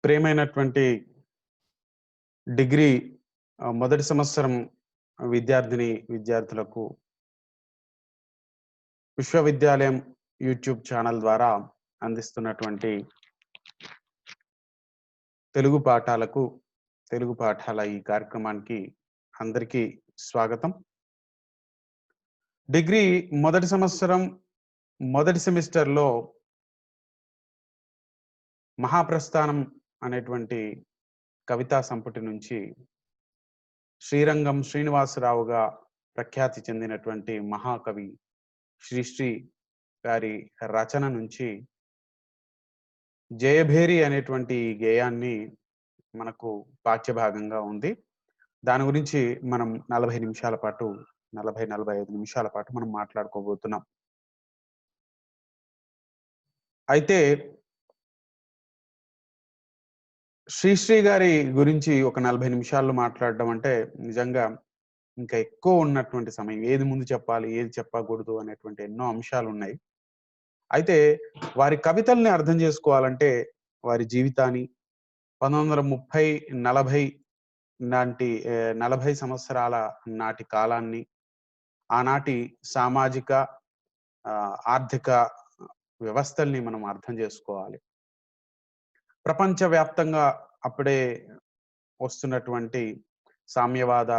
ప్రియమైనటువంటి డిగ్రీ మొదటి సంవత్సరం విద్యార్థులకు విశ్వవిద్యాలయం యూట్యూబ్ ఛానల్ ద్వారా అందిస్తున్నటువంటి తెలుగు పాఠాల ఈ కార్యక్రమానికి అందరికీ స్వాగతం. డిగ్రీ మొదటి సంవత్సరం మొదటి సెమిస్టర్లో మహాప్రస్థానం అనేటువంటి కవితా సంపుటి నుంచి శ్రీరంగం శ్రీనివాసరావుగా ప్రఖ్యాతి చెందినటువంటి మహాకవి శ్రీశ్రీ గారి రచన నుంచి జయభేరి అనేటువంటి గేయాన్ని మనకు పాఠ్యభాగంగా ఉంది. దాని గురించి మనం 45 నిమిషాల పాటు మనం మాట్లాడుకోబోతున్నాం. అయితే శ్రీశ్రీ గారి గురించి ఒక 40 నిమిషాల్లో మాట్లాడడం అంటే నిజంగా ఇంకా ఎక్కువ ఉన్నటువంటి సమయం. ఏది ముందు చెప్పాలి, ఏది చెప్పకూడదు అనేటువంటి ఎన్నో అంశాలు ఉన్నాయి. అయితే వారి కవితల్ని అర్థం చేసుకోవాలంటే వారి జీవితాన్ని 1930-40 నాటి 40 సంవత్సరాల నాటి కాలాన్ని, ఆనాటి సామాజిక ఆర్థిక వ్యవస్థల్ని మనం అర్థం చేసుకోవాలి. ప్రపంచవ్యాప్తంగా అప్పుడే వస్తున్నటువంటి సామ్యవాద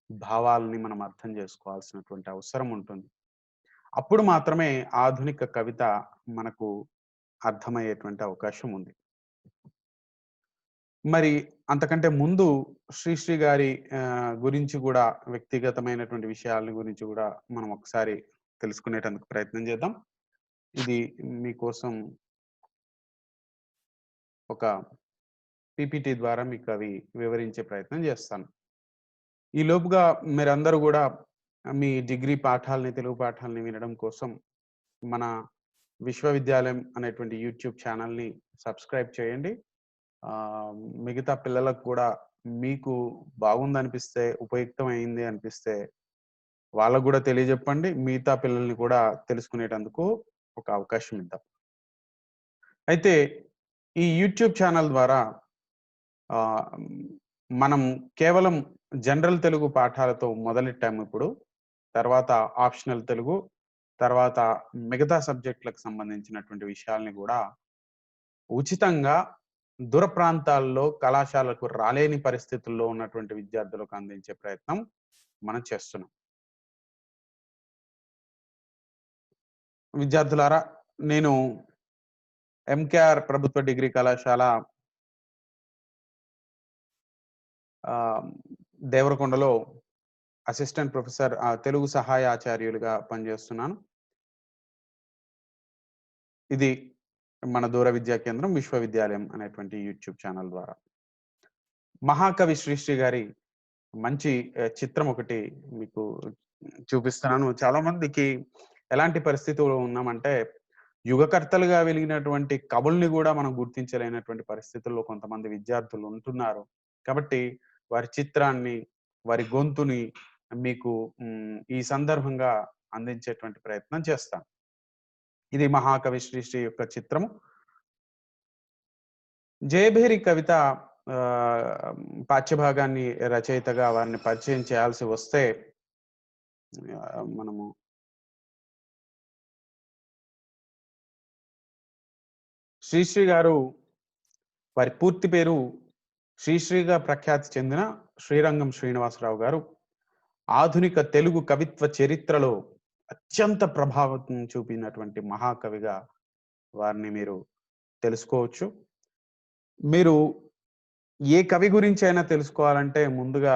భావాలని మనం అర్థం చేసుకోవాల్సినటువంటి అవసరం ఉంటుంది. అప్పుడు మాత్రమే ఆధునిక కవిత మనకు అర్థమయ్యేటువంటి అవకాశం ఉంది. మరి అంతకంటే ముందు శ్రీశ్రీ గారి గురించి కూడా వ్యక్తిగతమైనటువంటి విషయాల గురించి కూడా మనం ఒకసారి తెలుసుకునేటందుకు ప్రయత్నం చేద్దాం. ఇది మీకోసం ఒక పీపీటీ ద్వారా మీకు అవి వివరించే ప్రయత్నం చేస్తాను. ఈ లోపుగా మీరందరూ కూడా మీ డిగ్రీ తెలుగు పాఠాలని వినడం కోసం మన విశ్వవిద్యాలయం అనేటువంటి యూట్యూబ్ ఛానల్ని సబ్స్క్రైబ్ చేయండి. మిగతా పిల్లలకు కూడా మీకు బాగుందనిపిస్తే, ఉపయుక్తమైంది అనిపిస్తే వాళ్ళకు కూడా తెలియజెప్పండి. మిగతా పిల్లల్ని కూడా తెలుసుకునేటందుకు ఒక అవకాశం ఇద్దాం. అయితే ఈ యూట్యూబ్ ఛానల్ ద్వారా మనం కేవలం జనరల్ తెలుగు పాఠాలతో మొదలెట్టాము. ఇప్పుడు తర్వాత ఆప్షనల్ తెలుగు, తర్వాత మిగతా సబ్జెక్టులకు సంబంధించినటువంటి విషయాల్ని కూడా ఉచితంగా దూర ప్రాంతాల్లో కళాశాలకు రాలేని పరిస్థితుల్లో ఉన్నటువంటి విద్యార్థులకు అందించే ప్రయత్నం మనం చేస్తున్నాం. విద్యార్థులారా, నేను ఎంకేఆర్ ప్రభుత్వ డిగ్రీ కళాశాల దేవరకొండలో అసిస్టెంట్ ప్రొఫెసర్ తెలుగు సహాయ ఆచార్యులుగా పనిచేస్తున్నాను. ఇది మన దూర విద్యా కేంద్రం విశ్వవిద్యాలయం అనేటువంటి యూట్యూబ్ ఛానల్ ద్వారా మహాకవి శ్రీశ్రీ గారి మంచి చిత్రం ఒకటి మీకు చూపిస్తున్నాను. చాలా మందికి ఎలాంటి పరిస్థితుల్లో ఉన్నామంటే, యుగకర్తలుగా వెలిగినటువంటి కవుల్ని కూడా మనం గుర్తించలేనటువంటి పరిస్థితుల్లో కొంతమంది విద్యార్థులు ఉంటున్నారు. కాబట్టి వారి చిత్రాన్ని, వారి గొంతుని మీకు ఈ సందర్భంగా అందించేటువంటి ప్రయత్నం చేస్తాను. ఇది మహాకవి శ్రీశ్రీ యొక్క చిత్రము. జయభేరి కవిత పాఠ్యభాగాన్ని రచయితగా వారిని పరిచయం చేయాల్సి వస్తే మనము శ్రీశ్రీ గారు, వారి పూర్తి పేరు శ్రీశ్రీగా ప్రఖ్యాతి చెందిన శ్రీరంగం శ్రీనివాసరావు గారు. ఆధునిక తెలుగు కవిత్వ చరిత్రలో అత్యంత ప్రభావం చూపినటువంటి మహాకవిగా వారిని మీరు తెలుసుకోవచ్చు. మీరు ఏ కవి గురించి అయినా తెలుసుకోవాలంటే ముందుగా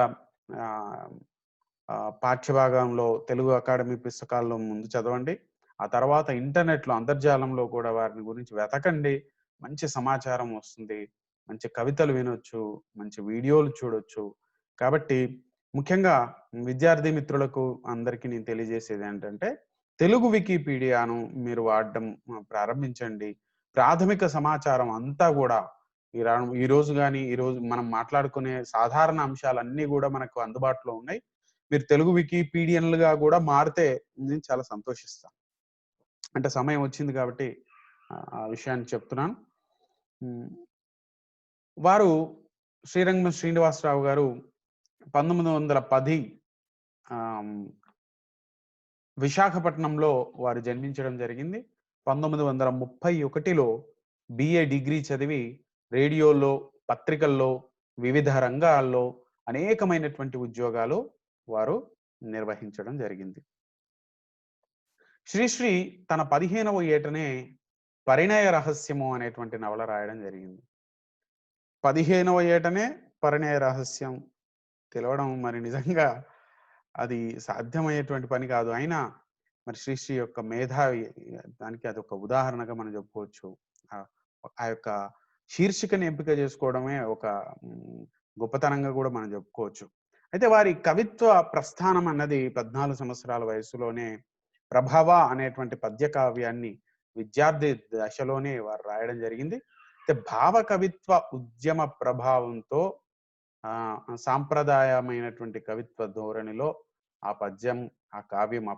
పాఠ్యభాగంలో తెలుగు అకాడమీ పుస్తకాల్లో ముందు చదవండి. ఆ తర్వాత ఇంటర్నెట్లో, అంతర్జాలంలో కూడా వారిని గురించి వెతకండి. మంచి సమాచారం వస్తుంది, మంచి కవితలు వినొచ్చు, మంచి వీడియోలు చూడొచ్చు. కాబట్టి ముఖ్యంగా విద్యార్థి మిత్రులకు అందరికీ నేను తెలియజేసేది ఏంటంటే, తెలుగు వికీపీడియాను మీరు వాడడం ప్రారంభించండి. ప్రాథమిక సమాచారం అంతా కూడా ఈరోజు మనం మాట్లాడుకునే సాధారణ అంశాలన్నీ కూడా మనకు అందుబాటులో ఉన్నాయి. మీరు తెలుగు వికీపీడియన్లుగా కూడా మారితే నేను చాలా సంతోషిస్తాను. అంటే సమయం వచ్చింది కాబట్టి ఆ విషయాన్ని చెప్తున్నాను. వారు శ్రీరంగం శ్రీనివాసరావు గారు 1910 ఆహ్, విశాఖపట్నంలో వారు జన్మించడం జరిగింది. 1931లో బిఏ డిగ్రీ చదివి రేడియోలో, పత్రికల్లో, వివిధ రంగాల్లో అనేకమైనటువంటి ఉద్యోగాలు వారు నిర్వహించడం జరిగింది. శ్రీశ్రీ తన 15వ ఏటనే 'పరిణయ రహస్యము' అనేటువంటి నవల రాయడం జరిగింది. 15వ ఏటనే 'పరిణయ రహస్యం' తెలవడం మరి నిజంగా అది సాధ్యమయ్యేటువంటి పని కాదు. అయినా మరి శ్రీశ్రీ యొక్క మేధావి దానికి అదొక ఉదాహరణగా మనం చెప్పుకోవచ్చు. ఆహ్, ఆ యొక్క శీర్షికని ఎంపిక చేసుకోవడమే ఒక హ్మ్, గొప్పతనంగా కూడా మనం చెప్పుకోవచ్చు. అయితే వారి కవిత్వ ప్రస్థానం అన్నది 14 సంవత్సరాల వయస్సులోనే 'ప్రభావ' అనేటువంటి పద్య కావ్యాన్ని విద్యార్థి దశలోనే వారు రాయడం జరిగింది. అయితే భావ కవిత్వ ఉద్యమ ప్రభావంతో సాంప్రదాయమైనటువంటి కవిత్వ ధోరణిలో ఆ పద్యం, ఆ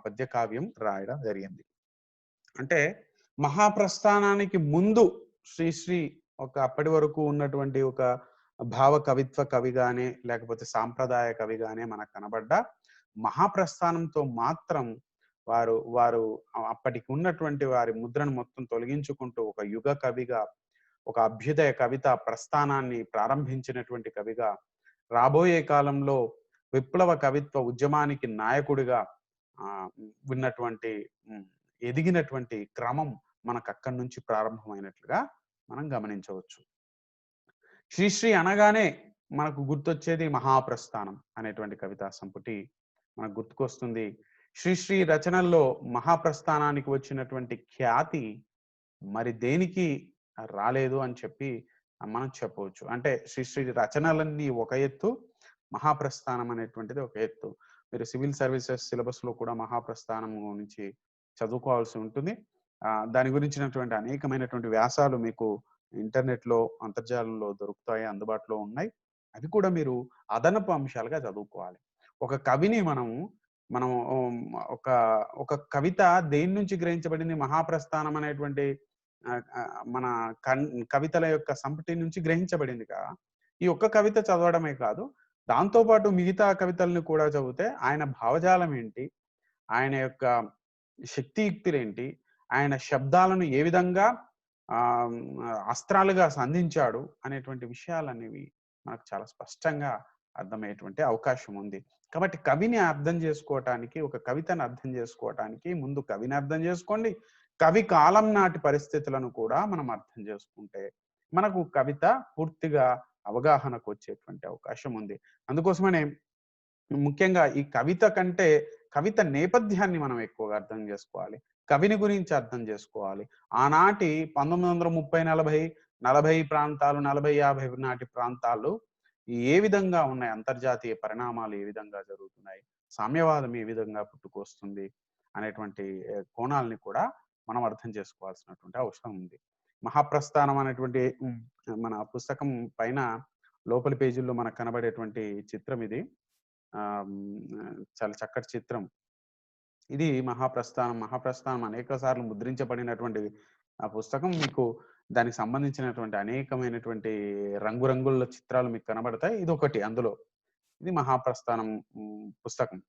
పద్య కావ్యం రాయడం జరిగింది. అంటే మహాప్రస్థానానికి ముందు శ్రీశ్రీ ఒక అప్పటి వరకు ఉన్నటువంటి ఒక భావ కవిత్వ కవిగానే, లేకపోతే సాంప్రదాయ కవిగానే మనకు కనబడ్డా, మహాప్రస్థానంతో మాత్రం వారు అప్పటికి ఉన్నటువంటి వారి ముద్రను మొత్తం తొలగించుకుంటూ ఒక యుగ కవిగా, ఒక అభ్యుదయ కవిత ప్రస్థానాన్ని ప్రారంభించినటువంటి కవిగా, రాబోయే కాలంలో విప్లవ కవిత్వ ఉద్యమానికి నాయకుడిగా విన్నటువంటి ఎదిగినటువంటి క్రమం మనకక్కడి నుంచి ప్రారంభమైనట్లుగా మనం గమనించవచ్చు. శ్రీశ్రీ అనగానే మనకు గుర్తొచ్చేది మహాప్రస్థానం అనేటువంటి కవితా సంపుటి మనకు గుర్తుకొస్తుంది. శ్రీశ్రీ రచనల్లో మహాప్రస్థానానికి వచ్చినటువంటి ఖ్యాతి మరి దేనికి రాలేదు అని చెప్పి మనం చెప్పవచ్చు. అంటే శ్రీశ్రీ రచనలన్నీ ఒక ఎత్తు, మహాప్రస్థానం అనేటువంటిది ఒక ఎత్తు. మీరు సివిల్ సర్వీసెస్ సిలబస్‌లో కూడా మహాప్రస్థానం గురించి చదువుకోవాల్సి ఉంటుంది. దాని గురించినటువంటి అనేకమైనటువంటి వ్యాసాలు మీకు ఇంటర్నెట్‌లో, అంతర్జాలంలో దొరుకుతాయి, అందుబాటులో ఉన్నాయి. అవి కూడా మీరు అదనపు అంశాలుగా చదువుకోవాలి. ఒక కవిని మనం ఒక ఒక కవిత దేని నుంచి గ్రహించబడింది? మహాప్రస్థానం అనేటువంటి మన కవితల యొక్క సంపుటి నుంచి గ్రహించబడిందిగా. ఈ ఒక్క కవిత చదవడమే కాదు, దాంతో పాటు మిగతా కవితల్ని కూడా చదివితే ఆయన భావజాలం ఏంటి? ఆయన యొక్క శక్తియుక్తులేంటి? ఆయన శబ్దాలను ఏ విధంగా ఆహ్, అస్త్రాలుగా సంధించాడు అనేటువంటి విషయాలనేవి మనకు చాలా స్పష్టంగా అర్థమయ్యేటువంటి అవకాశం ఉంది. కాబట్టి కవిని అర్థం చేసుకోవటానికి, ఒక కవితను అర్థం చేసుకోవటానికి ముందు కవిని అర్థం చేసుకోండి. కవి కాలం నాటి పరిస్థితులను కూడా మనం అర్థం చేసుకుంటే, మనకు కవిత పూర్తిగా అవగాహనకొచ్చేటువంటి అవకాశం ఉంది. అందుకోసమనే ముఖ్యంగా ఈ కవిత కంటే కవిత నేపథ్యాన్ని మనం ఎక్కువగా అర్థం చేసుకోవాలి. కవిని గురించి అర్థం చేసుకోవాలి. ఆనాటి 1930, 40 ప్రాంతాలు, 40, 50 నాటి ప్రాంతాలు ఏ విధంగా ఉన్నాయి? అంతర్జాతీయ పరిణామాలు ఏ విధంగా జరుగుతున్నాయి? సామ్యవాదం ఏ విధంగా పుట్టుకొస్తుంది? అనేటువంటి కోణాల్ని కూడా మనం అర్థం చేసుకోవాల్సినటువంటి అవసరం ఉంది. మహాప్రస్థానం అనేటువంటి మన పుస్తకం పైన లోపలి పేజీల్లో మనకు కనబడేటువంటి చిత్రం ఇది. చాలా చక్కటి చిత్రం. ఇది మహాప్రస్థానం. మహాప్రస్థానం అనేక సార్లు ముద్రించబడినటువంటి ఆ పుస్తకం. మీకు దానికి సంబంధించినటువంటి అనేకమైనటువంటి రంగురంగుల చిత్రాలు మీకు కనబడతాయి. ఇదొకటి అందులో. ఇది మహాప్రస్థానం పుస్తకం.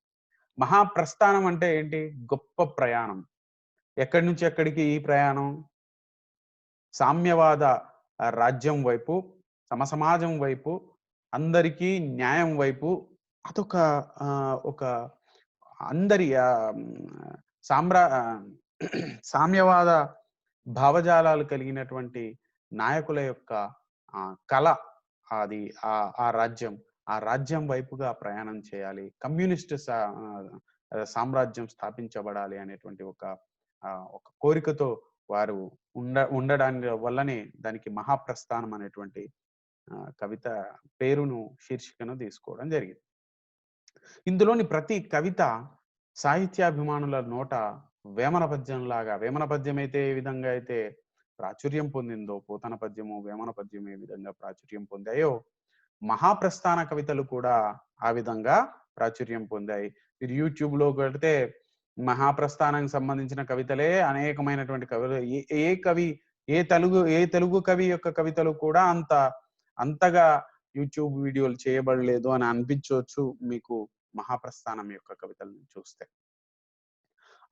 మహాప్రస్థానం అంటే ఏంటి? గొప్ప ప్రయాణం. ఎక్కడి నుంచి ఎక్కడికి ఈ ప్రయాణం? సామ్యవాద రాజ్యం వైపు, సమసమాజం వైపు, అందరికీ న్యాయం వైపు అదొక ఒక అందరి సామ్యవాద భావజాలాలు కలిగినటువంటి నాయకుల యొక్క కళ అది ఆ రాజ్యం. ఆ రాజ్యం వైపుగా ప్రయాణం చేయాలి. కమ్యూనిస్ట్ సామ్రాజ్యం స్థాపించబడాలి అనేటువంటి ఒక కోరికతో వారు ఉండడాని వల్లనే దానికి మహాప్రస్థానం అనేటువంటి కవిత పేరును, శీర్షికను తీసుకోవడం జరిగింది. ఇందులోని ప్రతి కవిత సాహిత్యాభిమానుల నోట వేమన పద్యంలాగా, వేమన పద్యం అయితే ఏ విధంగా అయితే ప్రాచుర్యం పొందిందో, పోతన పద్యము, వేమన పద్యం ఏ విధంగా ప్రాచుర్యం పొందాయో, మహాప్రస్థాన కవితలు కూడా ఆ విధంగా ప్రాచుర్యం పొందాయి. మీరు యూట్యూబ్‌లో కొడితే మహాప్రస్థానానికి సంబంధించిన కవితలే అనేకమైనటువంటి కవులు ఏ తెలుగు కవి యొక్క కవితలు కూడా అంత అంతగా యూట్యూబ్ వీడియోలు చేయబడలేదు అని అనిపించవచ్చు మీకు మహాప్రస్థానం యొక్క కవితలను చూస్తే.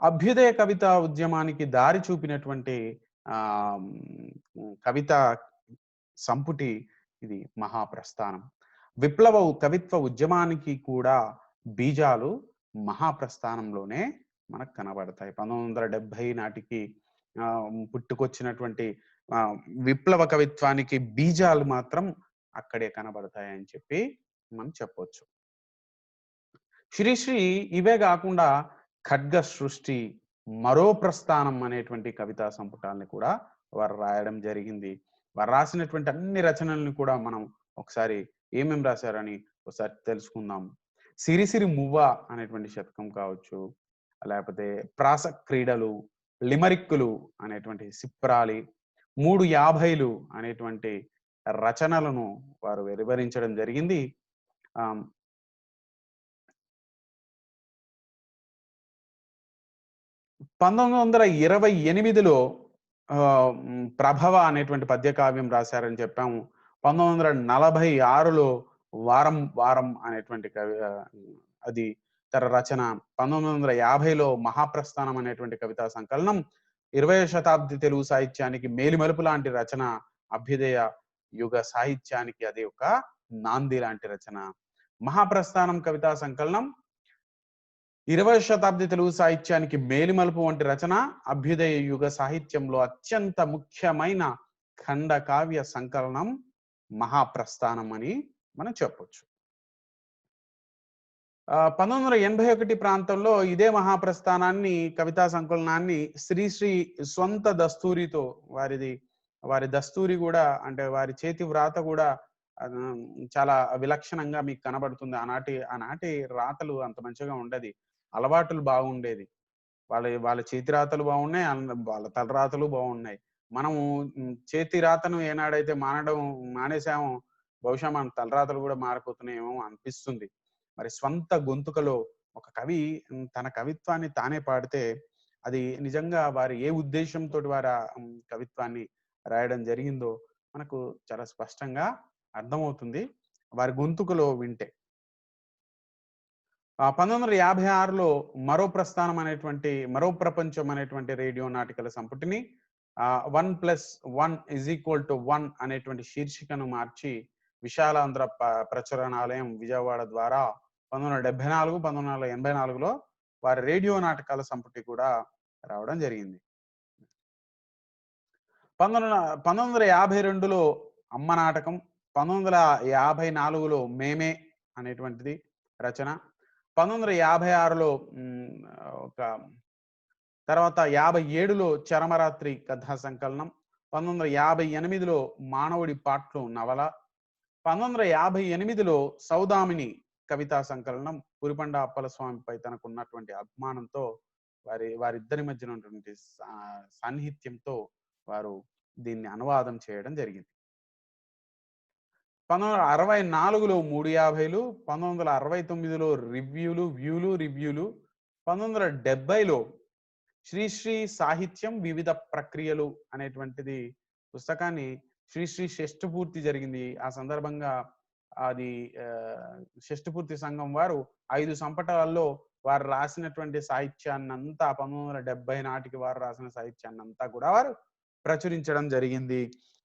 అభ్యుదయ కవితా ఉద్యమానికి దారి చూపినటువంటి కవిత సంపుటి ఇది మహాప్రస్థానం. విప్లవ కవిత్వ ఉద్యమానికి కూడా బీజాలు మహాప్రస్థానంలోనే మనకు కనబడతాయి. 1970 నాటికి పుట్టుకొచ్చినటువంటి విప్లవ కవిత్వానికి బీజాలు మాత్రం అక్కడే కనబడతాయని చెప్పి మనం చెప్పొచ్చు. శ్రీశ్రీ ఇవే కాకుండా ఖడ్గ సృష్టి, మరో ప్రస్థానం అనేటువంటి కవితా సంపుటాల్ని కూడా వారు రాయడం జరిగింది. వారు రాసినటువంటి అన్ని రచనల్ని కూడా మనం ఒకసారి ఏమేం రాశారని ఒకసారి తెలుసుకుందాం. సిరిసిరి మువ్వ అనేటువంటి శతకం కావచ్చు, లేకపోతే ప్రాస క్రీడలు, లిమరిక్కులు అనేటువంటి సిప్రాలి, 350లు అనేటువంటి రచనలను వారు వెలువరించడం జరిగింది. 1928లో ప్రభవ అనేటువంటి పద్యకావ్యం రాశారని చెప్పాము. 1946లో వారం వారం అనేటువంటి అది తన రచన. 1950లో మహాప్రస్థానం అనేటువంటి కవితా సంకలనం. 20వ శతాబ్ది తెలుగు సాహిత్యానికి మేలిమలుపు లాంటి రచన. అభ్యుదయ యుగ సాహిత్యానికి అది ఒక నాంది లాంటి రచన. మహాప్రస్థానం కవితా సంకలనం 20వ శతాబ్ది తెలుగు సాహిత్యానికి మేలిమలుపు వంటి రచన. అభ్యుదయ యుగ సాహిత్యంలో అత్యంత ముఖ్యమైన ఖండ కావ్య సంకలనం మహాప్రస్థానం అని మనం చెప్పొచ్చు. 1981 ప్రాంతంలో ఇదే మహాప్రస్థానాన్ని కవితా సంకలనాన్ని శ్రీశ్రీ స్వంత దస్తూరితో వారి దస్తూరి కూడా అంటే వారి చేతి వ్రాత కూడా చాలా విలక్షణంగా మీకు కనబడుతుంది. ఆనాటి రాతలు అంత మంచిగా ఉండేది. అలవాటులు బాగుండేది. వాళ్ళ చేతి రాతలు బాగున్నాయి, వాళ్ళ తలరాతలు బాగున్నాయి. మనము చేతి రాతను ఏనాడైతే మానేసామో బహుశా మన తలరాతలు కూడా మారిపోతున్నాయేమో అనిపిస్తుంది. మరి స్వంత గొంతుకలో ఒక కవి తన కవిత్వాన్ని తానే పాడితే అది నిజంగా వారు ఏ ఉద్దేశంతో వారి కవిత్వాన్ని రాయడం జరిగిందో మనకు చాలా స్పష్టంగా అర్థమవుతుంది వారి గొంతుకలో వింటే. 1956లో మరో ప్రస్థానం అనేటువంటి మరో ప్రపంచం అనేటువంటి రేడియో నాటికల సంపుటిని 1+1=1 అనేటువంటి శీర్షికను మార్చి విశాలాంధ్ర ప్రచురణాలయం విజయవాడ ద్వారా 1974, 1984లో వారి రేడియో నాటకాల సంపుటి కూడా రావడం జరిగింది. 1952లో అమ్మ నాటకం, 1954లో మేమే అనేటువంటిది రచన, 1956లో ఒక తర్వాత 57లో చరమరాత్రి కథా సంకలనం, 1958లో మానవుడి పాటలు నవల, 1958లో సౌదామిని కవితా సంకలనం. పురిపండ అప్పలస్వామిపై తనకున్నటువంటి అభిమానంతో వారిద్దరి మధ్యన ఉన్నటువంటి సాన్నిహిత్యంతో వారు దీన్ని అనువాదం చేయడం జరిగింది. 1964లో 350లు, 1969లో రివ్యూలు, 1970లో శ్రీశ్రీ సాహిత్యం వివిధ ప్రక్రియలు అనేటువంటిది పుస్తకాన్ని శ్రీశ్రీ షష్ఠపూర్తి జరిగింది. ఆ సందర్భంగా అది షష్ఠపూర్తి సంఘం వారు 5 సంపుటాల్లో వారు రాసినటువంటి సాహిత్యాన్నంతా 1970 నాటికి వారు రాసిన సాహిత్యాన్నంతా కూడా వారు ప్రచురించడం జరిగింది.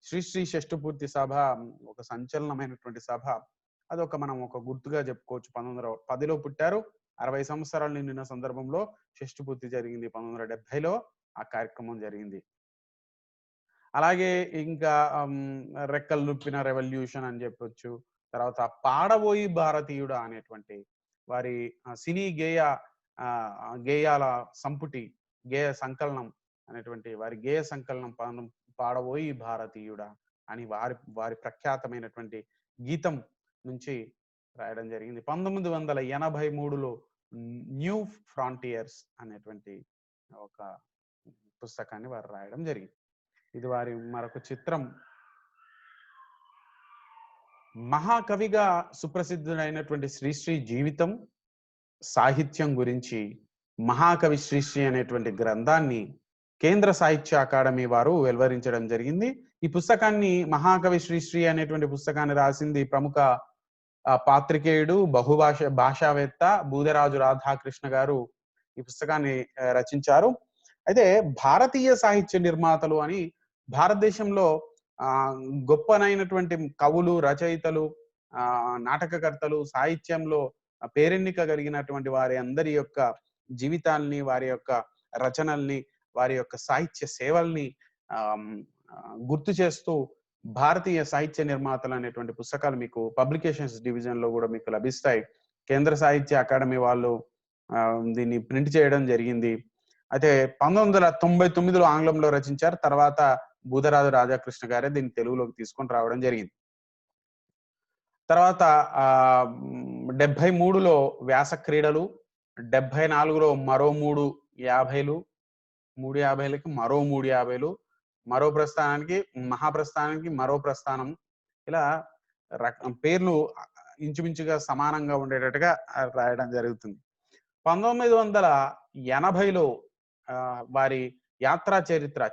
శ్రీశ్రీ షష్ఠపూర్తి సభ ఒక సంచలనమైనటువంటి సభ. మనం ఒక గుర్తుగా చెప్పుకోవచ్చు. 1910లో పుట్టారు. 60 సంవత్సరాలు నిండిన సందర్భంలో షష్ఠపూర్తి జరిగింది. 1970లో ఆ కార్యక్రమం జరిగింది. అలాగే ఇంకా రెక్కలు లుప్పిన రెవల్యూషన్ అని చెప్పొచ్చు. తర్వాత పాడబోయి భారతీయుడా అనేటువంటి వారి సినీ గేయాల సంపుటి, గేయ సంకలనం అనేటువంటి వారి గేయ సంకలనం పాడబోయి భారతీయుడా అని వారి ప్రఖ్యాతమైనటువంటి గీతం నుంచి రాయడం జరిగింది. 1983లో న్యూ ఫ్రాంటియర్స్ అనేటువంటి ఒక పుస్తకాన్ని వారు రాయడం జరిగింది. ఇది వారి మరొక చిత్రం. మహాకవిగా సుప్రసిద్ధుడైనటువంటి శ్రీశ్రీ జీవితం, సాహిత్యం గురించి మహాకవి శ్రీశ్రీ అనేటువంటి గ్రంథాన్ని కేంద్ర సాహిత్య అకాడమీ వారు వెలువరించడం జరిగింది. ఈ పుస్తకాన్ని మహాకవి శ్రీశ్రీ అనేటువంటి పుస్తకాన్ని రాసింది ప్రముఖ పాత్రికేయుడు, భాషావేత్త బూదరాజు రాధాకృష్ణ గారు ఈ పుస్తకాన్ని రచించారు. అయితే భారతీయ సాహిత్య నిర్మాతలు అని భారతదేశంలో గొప్పనైనటువంటి కవులు, రచయితలు, నాటకకర్తలు, సాహిత్యంలో పేరెన్నిక కలిగినటువంటి వారి అందరి యొక్క జీవితాల్ని, వారి యొక్క రచనల్ని, వారి యొక్క సాహిత్య సేవల్ని గుర్తు చేస్తూ భారతీయ సాహిత్య నిర్మాతలు అనేటువంటి పుస్తకాలు మీకు పబ్లికేషన్స్ డివిజన్ లో కూడా మీకు లభిస్తాయి. కేంద్ర సాహిత్య అకాడమీ వాళ్ళు దీన్ని ప్రింట్ చేయడం జరిగింది. అయితే 1999లో ఆంగ్లంలో రచించారు. తర్వాత బూదరాజు రాధాకృష్ణ గారే దీన్ని తెలుగులోకి తీసుకొని రావడం జరిగింది. తర్వాత 73లో వ్యాస క్రీడలు, 74లో మరో 350లు, 350లకి మరో 350లు, మరో ప్రస్థానానికి మహాప్రస్థానానికి మరో ప్రస్థానం, ఇలా పేర్లు ఇంచుమించుగా సమానంగా ఉండేటట్టుగా రాయడం జరుగుతుంది. 1980లో వారి యాత్రా చరిత్ర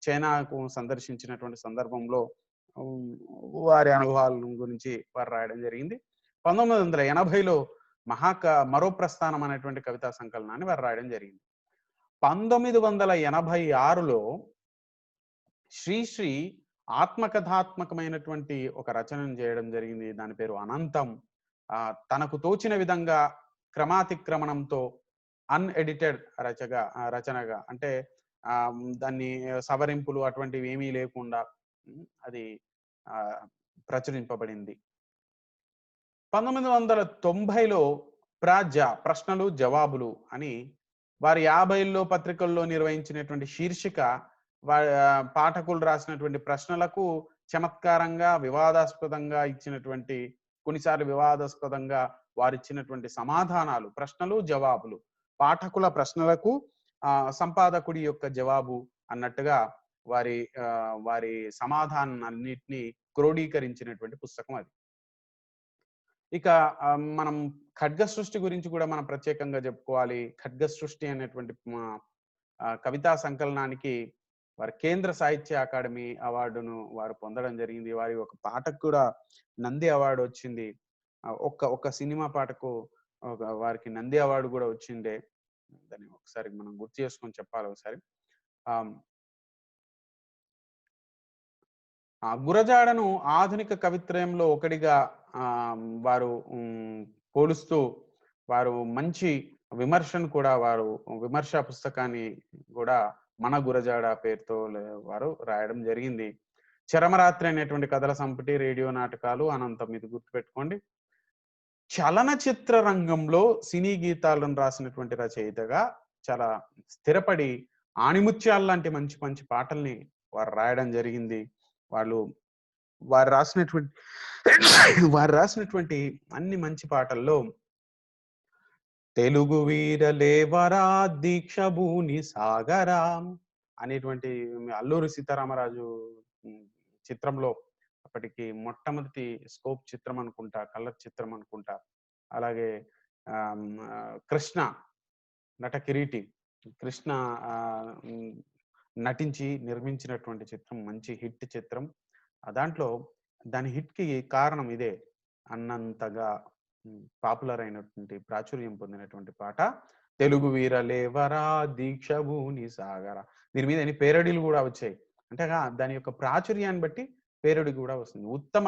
చైనాకు సందర్శించినటువంటి సందర్భంలో వారి అనుభవాల గురించి వారు రాయడం జరిగింది. 1980లో మరో ప్రస్థానం అనేటువంటి కవితా సంకలనాన్ని వారు రాయడం జరిగింది. 1986లో శ్రీశ్రీ ఆత్మకథాత్మకమైనటువంటి ఒక రచనను చేయడం జరిగింది. దాని పేరు అనంతం. తనకు తోచిన విధంగా క్రమాతిక్రమణంతో అన్ఎడిటెడ్ రచనగా, అంటే దాన్ని సవరింపులు అటువంటివి ఏమీ లేకుండా అది ప్రచురింపబడింది. 1990లో ప్రశ్నలు జవాబులు అని వారి 50లో పత్రికల్లో నిర్వహించినటువంటి శీర్షిక పాఠకులు రాసినటువంటి ప్రశ్నలకు చమత్కారంగా, వివాదాస్పదంగా ఇచ్చినటువంటి, కొన్నిసార్లు వివాదాస్పదంగా వారు ఇచ్చినటువంటి సమాధానాలు, ప్రశ్నలు జవాబులు, పాఠకుల ప్రశ్నలకు సంపాదకుడి యొక్క జవాబు అన్నట్టుగా వారి సమాధానాలన్నింటినీ క్రోడీకరించినటువంటి పుస్తకం అది. ఇక మనం ఖడ్గ సృష్టి గురించి కూడా మనం ప్రత్యేకంగా చెప్పుకోవాలి. ఖడ్గ సృష్టి అనేటువంటి కవితా సంకలనానికి వారి కేంద్ర సాహిత్య అకాడమీ అవార్డును వారు పొందడం జరిగింది. వారి ఒక పాటకు కూడా నంది అవార్డు వచ్చింది. ఒక సినిమా పాటకు వారికి నంది అవార్డు కూడా వచ్చిండే. దాన్ని ఒకసారి మనం గుర్తు చేసుకొని చెప్పాలి ఒకసారి. గురజాడను ఆధునిక కవిత్రయంలో ఒకటిగా వారు పోలుస్తూ వారు మంచి విమర్శను కూడా, వారు విమర్శ పుస్తకాన్ని కూడా మన గురజాడ పేరుతో వారు రాయడం జరిగింది. చరమరాత్రి అనేటువంటి కథల సంపుటి, రేడియో నాటకాలు, అనంతం, ఇది గుర్తుపెట్టుకోండి. చలనచిత్ర రంగంలో సినీ గీతాలను రాసినటువంటి రచయితగా చాలా స్థిరపడి ఆణిముత్యాల లాంటి మంచి మంచి పాటల్ని వారు రాయడం జరిగింది. వారు రాసినటువంటి అన్ని మంచి పాటల్లో తెలుగు వీరలేవరా దీక్షభూని సాగరా అనేటువంటి అల్లూరి సీతారామరాజు చిత్రంలో, అప్పటికి మొట్టమొదటి స్కోప్ చిత్రం అనుకుంటా, కలర్ చిత్రం అనుకుంటా. అలాగే కృష్ణ, నట కిరీటి కృష్ణ నటించి నిర్మించినటువంటి చిత్రం, మంచి హిట్ చిత్రం. దాంట్లో దాని హిట్ కి కారణం ఇదే. అన్నంతగా పాపులర్ అయినటువంటి, ప్రాచుర్యం పొందినటువంటి పాట తెలుగు వీరలేవరా దీక్షభూని సాగరా. దీని మీద ఎన్ని పేరడీలు కూడా వచ్చాయి. అంటే దాని యొక్క ప్రాచుర్యాన్ని బట్టి పేరడి కూడా వస్తుంది. ఉత్తమ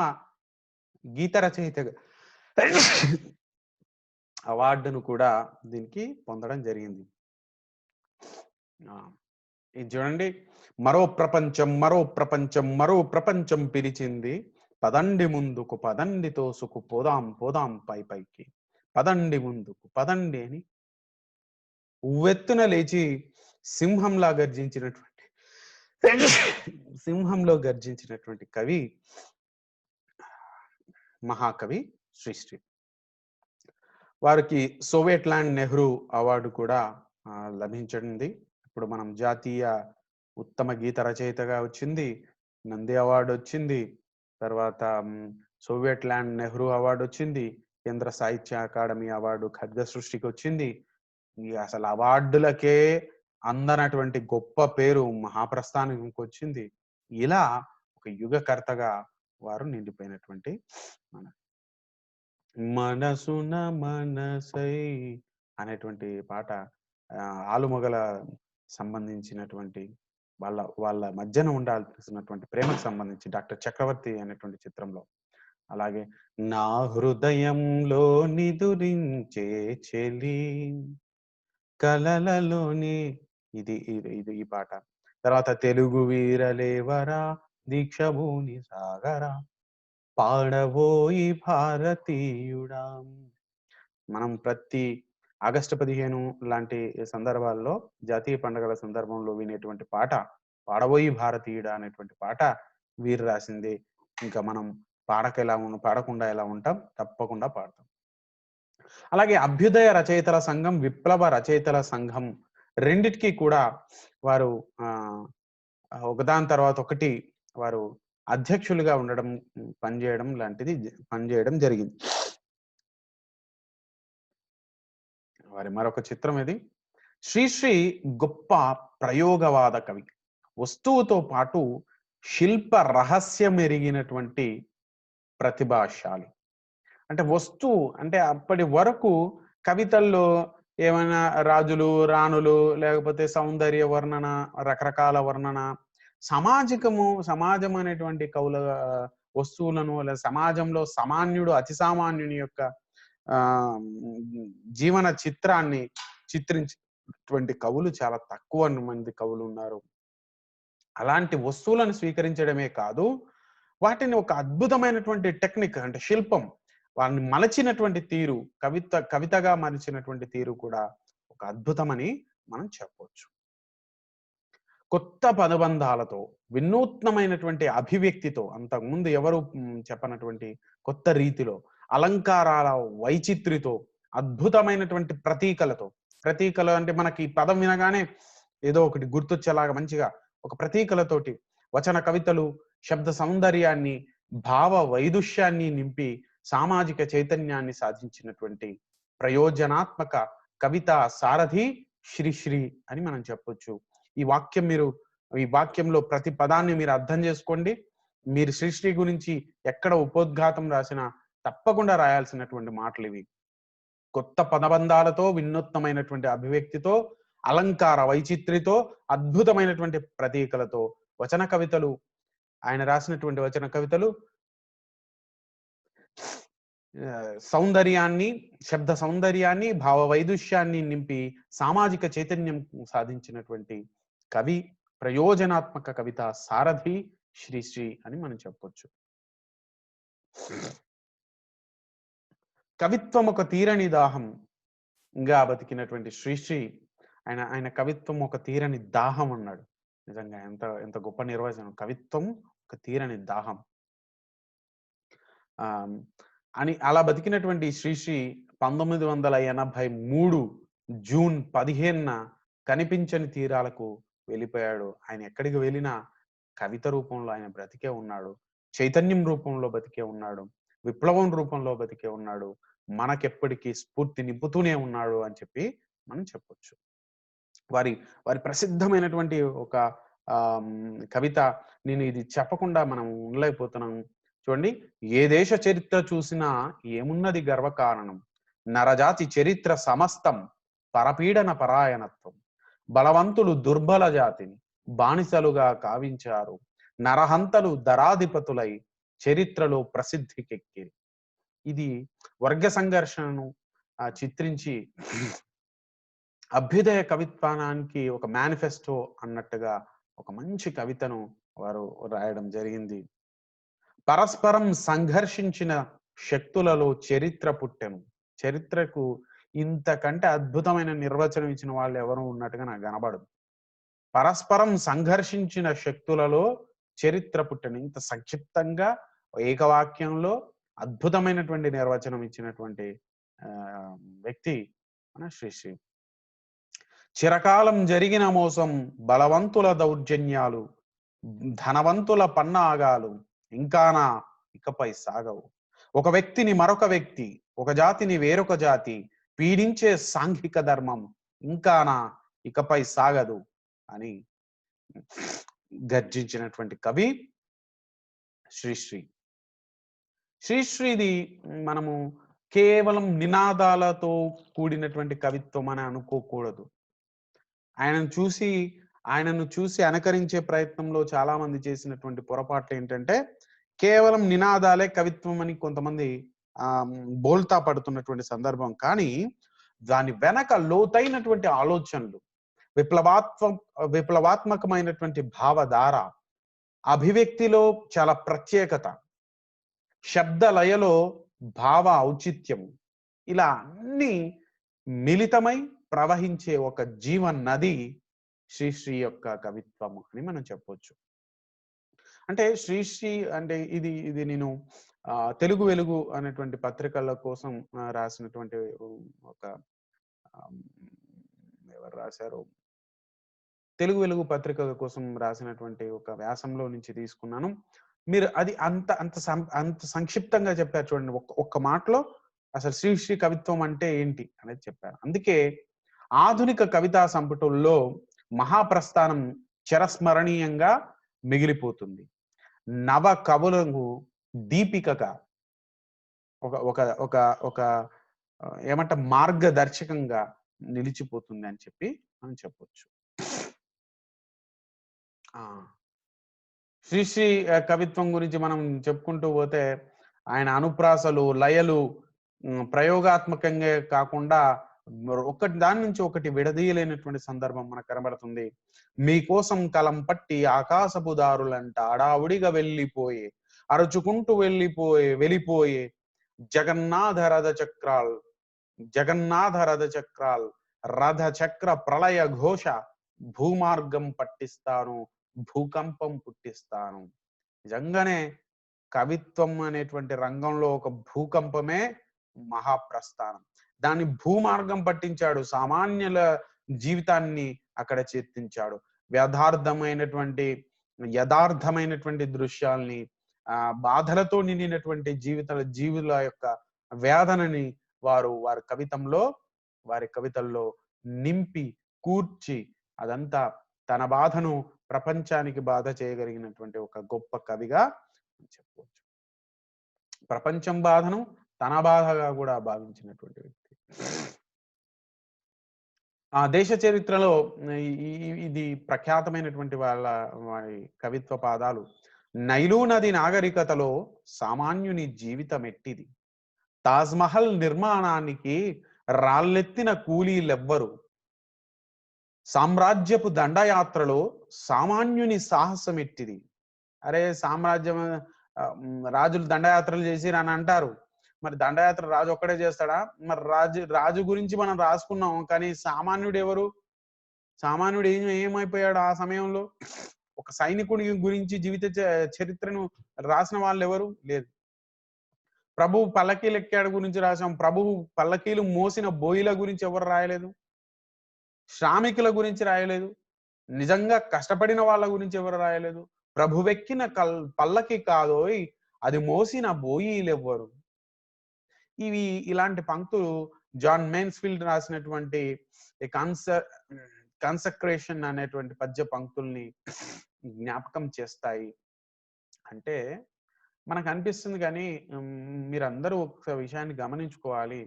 గీత రచయితగా అవార్డును కూడా దీనికి పొందడం జరిగింది. ఇది చూడండి. మరో ప్రపంచం మరో ప్రపంచం మరో ప్రపంచం పిలిచింది, పదండి ముందుకు పదండి తోసుకు పోదాం పోదాం పై పైకి, పదండి ముందుకు పదండి అని ఉవ్వెత్తున లేచి సింహంలో గర్జించినటువంటి కవి మహాకవి శ్రీశ్రీ. వారికి సోవియట్ ల్యాండ్ నెహ్రూ అవార్డు కూడా లభించింది. ఇప్పుడు మనం జాతీయ ఉత్తమ గీత రచయితగా వచ్చింది, నంది అవార్డు వచ్చింది, తర్వాత సోవియట్ ల్యాండ్ నెహ్రూ అవార్డు వచ్చింది, కేంద్ర సాహిత్య అకాడమీ అవార్డు ఖడ్గ సృష్టికి వచ్చింది. అసలు అవార్డులకే అందనటువంటి గొప్ప పేరు మహాప్రస్థానానికి వచ్చింది. ఇలా ఒక యుగకర్తగా వారు నిండిపోయినటువంటి మన మనసున మనసై అనేటువంటి పాట ఆలుమొగల సంబంధించినటువంటి వాళ్ళ మధ్యన ఉండాల్సినటువంటి ప్రేమకు సంబంధించి డాక్టర్ చక్రవర్తి అనేటువంటి చిత్రంలో. అలాగే నా హృదయంలో నిదురించే చెలి కలలలోని ఇది ఇది ఇది ఈ పాట. తర్వాత తెలుగు వీరలేవరా దీక్షభూని సాగరా పాడబోయి భారతీయుడా. మనం ప్రతి ఆగస్టు 15 లాంటి సందర్భాల్లో జాతీయ పండుగల సందర్భంలో వినేటువంటి పాట పాడబోయి భారతీయుడా అనేటువంటి పాట వీరు రాసింది. ఇంకా మనం పాడకుండా ఎలా ఉంటాం? తప్పకుండా పాడతాం. అలాగే అభ్యుదయ రచయితల సంఘం, విప్లవ రచయితల సంఘం రెండిటికి కూడా వారు ఒకదాని తర్వాత ఒకటి వారు అధ్యక్షులుగా ఉండడం, పనిచేయడం జరిగింది. వారి మరొక చిత్రం ఇది. శ్రీశ్రీ గొప్ప ప్రయోగవాద కవి. వస్తువుతో పాటు శిల్ప రహస్యం ఎరిగినటువంటి ప్రతిభాశాలి. అంటే వస్తువు అంటే అప్పటి వరకు కవితల్లో ఏమైనా రాజులు, రాణులు, లేకపోతే సౌందర్య వర్ణన, రకరకాల వర్ణన, సమాజం అనేటువంటి కవుల వస్తువులను, లేదా సమాజంలో సామాన్యుడు అతి సామాన్యుని యొక్క జీవన చిత్రాన్ని చిత్రించేటువంటి కవులు చాలా తక్కువ మంది కవులు ఉన్నారు. అలాంటి వస్తువులను స్వీకరించడమే కాదు, వాటిని ఒక అద్భుతమైనటువంటి టెక్నిక్ అంటే శిల్పం, వారిని మలచినటువంటి తీరు, కవితగా మలిచినటువంటి తీరు కూడా ఒక అద్భుతమని మనం చెప్పవచ్చు. కొత్త పదబంధాలతో, వినూత్నమైనటువంటి అభివ్యక్తితో, అంతకుముందు ఎవరు చెప్పనటువంటి కొత్త రీతిలో, అలంకారాల వైచిత్రితో, అద్భుతమైనటువంటి ప్రతీకలు అంటే మనకి పదం వినగానే ఏదో ఒకటి గుర్తొచ్చేలాగా మంచిగా ఒక ప్రతీకలతోటి వచన కవితలు, శబ్ద సౌందర్యాన్ని, భావ వైదుష్యాన్ని నింపి సామాజిక చైతన్యాన్ని సాధించినటువంటి ప్రయోజనాత్మక కవిత సారథి శ్రీశ్రీ అని మనం చెప్పొచ్చు. ఈ వాక్యంలో ప్రతి పదాన్ని మీరు అర్థం చేసుకోండి. మీరు శ్రీశ్రీ గురించి ఎక్కడ ఉపోద్ఘాతం రాసినా తప్పకుండా రాయాల్సినటువంటి మాటలు ఇవి. కొత్త పదబంధాలతో, వినూత్నమైనటువంటి అభివ్యక్తితో, అలంకార వైచిత్రితో, అద్భుతమైనటువంటి ప్రతీకలతో వచన కవితలు, ఆయన రాసినటువంటి వచన కవితలు శబ్ద సౌందర్యాన్ని, భావ వైదుష్యాన్ని నింపి సామాజిక చైతన్యం సాధించినటువంటి కవి, ప్రయోజనాత్మక కవిత సారథి శ్రీశ్రీ అని మనం చెప్పొచ్చు. కవిత్వం ఒక తీరని దాహంగా బతికినటువంటి శ్రీశ్రీ, ఆయన కవిత్వం ఒక తీరని దాహం అన్నాడు. నిజంగా ఎంత గొప్ప నిర్వచనం. కవిత్వం ఒక తీరని దాహం అని అలా బతికినటువంటి శ్రీశ్రీ 1983 జూన్ 15న కనిపించని తీరాలకు వెళ్ళిపోయాడు. ఆయన ఎక్కడికి వెళ్ళినా కవిత రూపంలో ఆయన బ్రతికే ఉన్నాడు, చైతన్యం రూపంలో బతికే ఉన్నాడు, విప్లవం రూపంలో బతికే ఉన్నాడు, మనకెప్పటికీ స్ఫూర్తి నింపుతూనే ఉన్నాడు అని చెప్పి మనం చెప్పొచ్చు. వారి ప్రసిద్ధమైనటువంటి ఒక కవిత, నేను ఇది చెప్పకుండా మనం ఉండలేకపోతున్నాం. చూడండి, ఏ దేశ చరిత్ర చూసినా ఏమున్నది గర్వకారణం, నరజాతి చరిత్ర సమస్తం పరపీడన పరాయణత్వం, బలవంతులు దుర్బల జాతిని బానిసలుగా కావించారు, నరహంతలు దరాధిపతులై చరిత్రలో ప్రసిద్ధికెక్కిరి. ఇది వర్గ సంఘర్షణను చిత్రించి అభ్యుదయ కవిత్వానికి ఒక మేనిఫెస్టో అన్నట్టుగా ఒక మంచి కవితను వారు రాయడం జరిగింది. పరస్పరం సంఘర్షించిన శక్తులలో చరిత్ర పుట్టెను. చరిత్రకు ఇంతకంటే అద్భుతమైన నిర్వచనం ఇచ్చిన వాళ్ళు ఎవరు ఉన్నట్టుగా నాకు కనబడదు. పరస్పరం సంఘర్షించిన శక్తులలో చరిత్ర పుట్టెను. ఇంత సంక్షిప్తంగా ఏకవాక్యంలో అద్భుతమైనటువంటి నిర్వచనం ఇచ్చినటువంటి వ్యక్తి మన శ్రీశ్రీ. చిరకాలం జరిగిన మోసం, బలవంతుల దౌర్జన్యాలు, ధనవంతుల పన్నాగాలు ఇంకానా ఇకపై సాగవు. ఒక వ్యక్తిని మరొక వ్యక్తి, ఒక జాతిని వేరొక జాతి పీడించే సాంఘిక ధర్మం ఇంకానా ఇకపై సాగదు అని గర్జించినటువంటి కవి శ్రీశ్రీ. శ్రీశ్రీది మనము కేవలం నినాదాలతో కూడినటువంటి కవిత్వం అని అనుకోకూడదు. ఆయనను చూసి ఆయనను చూసి అనుకరించే ప్రయత్నంలో చాలా మంది చేసినటువంటి పొరపాట్లు ఏంటంటే, కేవలం నినాదాలే కవిత్వం అని కొంతమంది బోల్తా పడుతున్నటువంటి సందర్భం. కానీ దాని వెనక లోతైనటువంటి ఆలోచనలు, విప్లవాత్మకమైనటువంటి భావధార, అభివ్యక్తిలో చాలా ప్రత్యేకత, శబ్ద లయలో భావ ఔచిత్యము, ఇలా అన్ని మిళితమై ప్రవహించే ఒక జీవ నది శ్రీశ్రీ యొక్క కవిత్వము అని మనం చెప్పొచ్చు. అంటే శ్రీశ్రీ అంటే ఇది ఇది నేను తెలుగు వెలుగు అనేటువంటి పత్రికల కోసం రాసినటువంటి ఒక ఎవరు రాశారు, తెలుగు వెలుగు పత్రిక కోసం రాసినటువంటి ఒక వ్యాసంలో నుంచి తీసుకున్నాను. మీరు అది అంత అంత అంత సంక్షిప్తంగా చెప్పారు చూడండి. ఒక్క మాటలో అసలు శ్రీశ్రీ కవిత్వం అంటే ఏంటి అనేది చెప్పారు. అందుకే ఆధునిక కవితా సంపుటుల్లో మహాప్రస్థానం చిరస్మరణీయంగా మిగిలిపోతుంది. నవ కవులకు దీపికగా ఒక ఒక ఒక ఒక ఏమంట మార్గదర్శకంగా నిలిచిపోతుంది అని చెప్పి మనం చెప్పొచ్చు. శ్రీశ్రీ కవిత్వం గురించి మనం చెప్పుకుంటూ పోతే ఆయన అనుప్రాసలు, లయలు ప్రయోగాత్మకంగా కాకుండా ఒకటి దాని నుంచి ఒకటి విడదీయలేనటువంటి సందర్భం మనకు కనబడుతుంది. మీకోసం కలం పట్టి ఆకాశపు దారులంట అడావుడిగా వెళ్ళిపోయే, అరుచుకుంటూ వెళ్ళిపోయే జగన్నాథ రథ చక్రాల్ రథ చక్ర ప్రళయ ఘోష భూమార్గం పట్టిస్తాను, భూకంపం పుట్టిస్తాను. నిజంగానే కవిత్వం అనేటువంటి రంగంలో ఒక భూకంపమే మహాప్రస్థానం. దాన్ని భూమార్గం పట్టించాడు, సామాన్యుల జీవితాన్ని అక్కడ చేర్తించాడు. యథార్థమైనటువంటి దృశ్యాల్ని, బాధలతో నిండినటువంటి జీవుల యొక్క వేదనని వారి కవితల్లో నింపి కూర్చి అదంతా తన బాధను ప్రపంచానికి బాధ చేయగలిగినటువంటి ఒక గొప్ప కవిగా చెప్పవచ్చు. ప్రపంచం బాధను తన బాధగా కూడా భావించినటువంటి వ్యక్తి. ఆ దేశ చరిత్రలో ఇది ప్రఖ్యాతమైనటువంటి వారి కవిత్వ పాదాలు. నైలు నది నాగరికతలో సామాన్యుని జీవితం ఎట్టిది, తాజ్మహల్ నిర్మాణానికి రాళ్ళెత్తిన కూలీలెవ్వరు, సామ్రాజ్యపు దండయాత్రలో సామాన్యుని సాహసం ఎట్టిది. అరే సామ్రాజ్యం రాజులు దండయాత్రలు చేసి అని అంటారు. మరి దండయాత్ర రాజు ఒక్కడే చేస్తాడా? మరి రాజు గురించి మనం రాసుకున్నాం, కానీ సామాన్యుడు ఎవరు? సామాన్యుడు ఏమైపోయాడు ఆ సమయంలో? ఒక సైనికుడి గురించి జీవిత చరిత్రను రాసిన వాళ్ళు ఎవరు లేదు. ప్రభువు పల్లకీలు ఎక్కాడు గురించి రాసాం, ప్రభువు పల్లకీలు మోసిన బోయిల గురించి ఎవరు రాయలేదు. శ్రామికుల గురించి రాయలేదు. నిజంగా కష్టపడిన వాళ్ళ గురించి ఎవరు రాయలేదు. ప్రభువెక్కిన పల్లకి కాదోయ్ అది మోసిన బోయిలెవ్వరు. ఇలాంటి పంక్తులు జాన్ మెయిన్స్ఫీల్డ్ రాసినటువంటి కన్సక్రేషన్ అనేటువంటి పద్య పంక్తుల్ని జ్ఞాపకం చేస్తాయి. అంటే మనకు అనిపిస్తుంది, కానీ మీరందరూ ఒక విషయాన్ని గమనించుకోవాలి.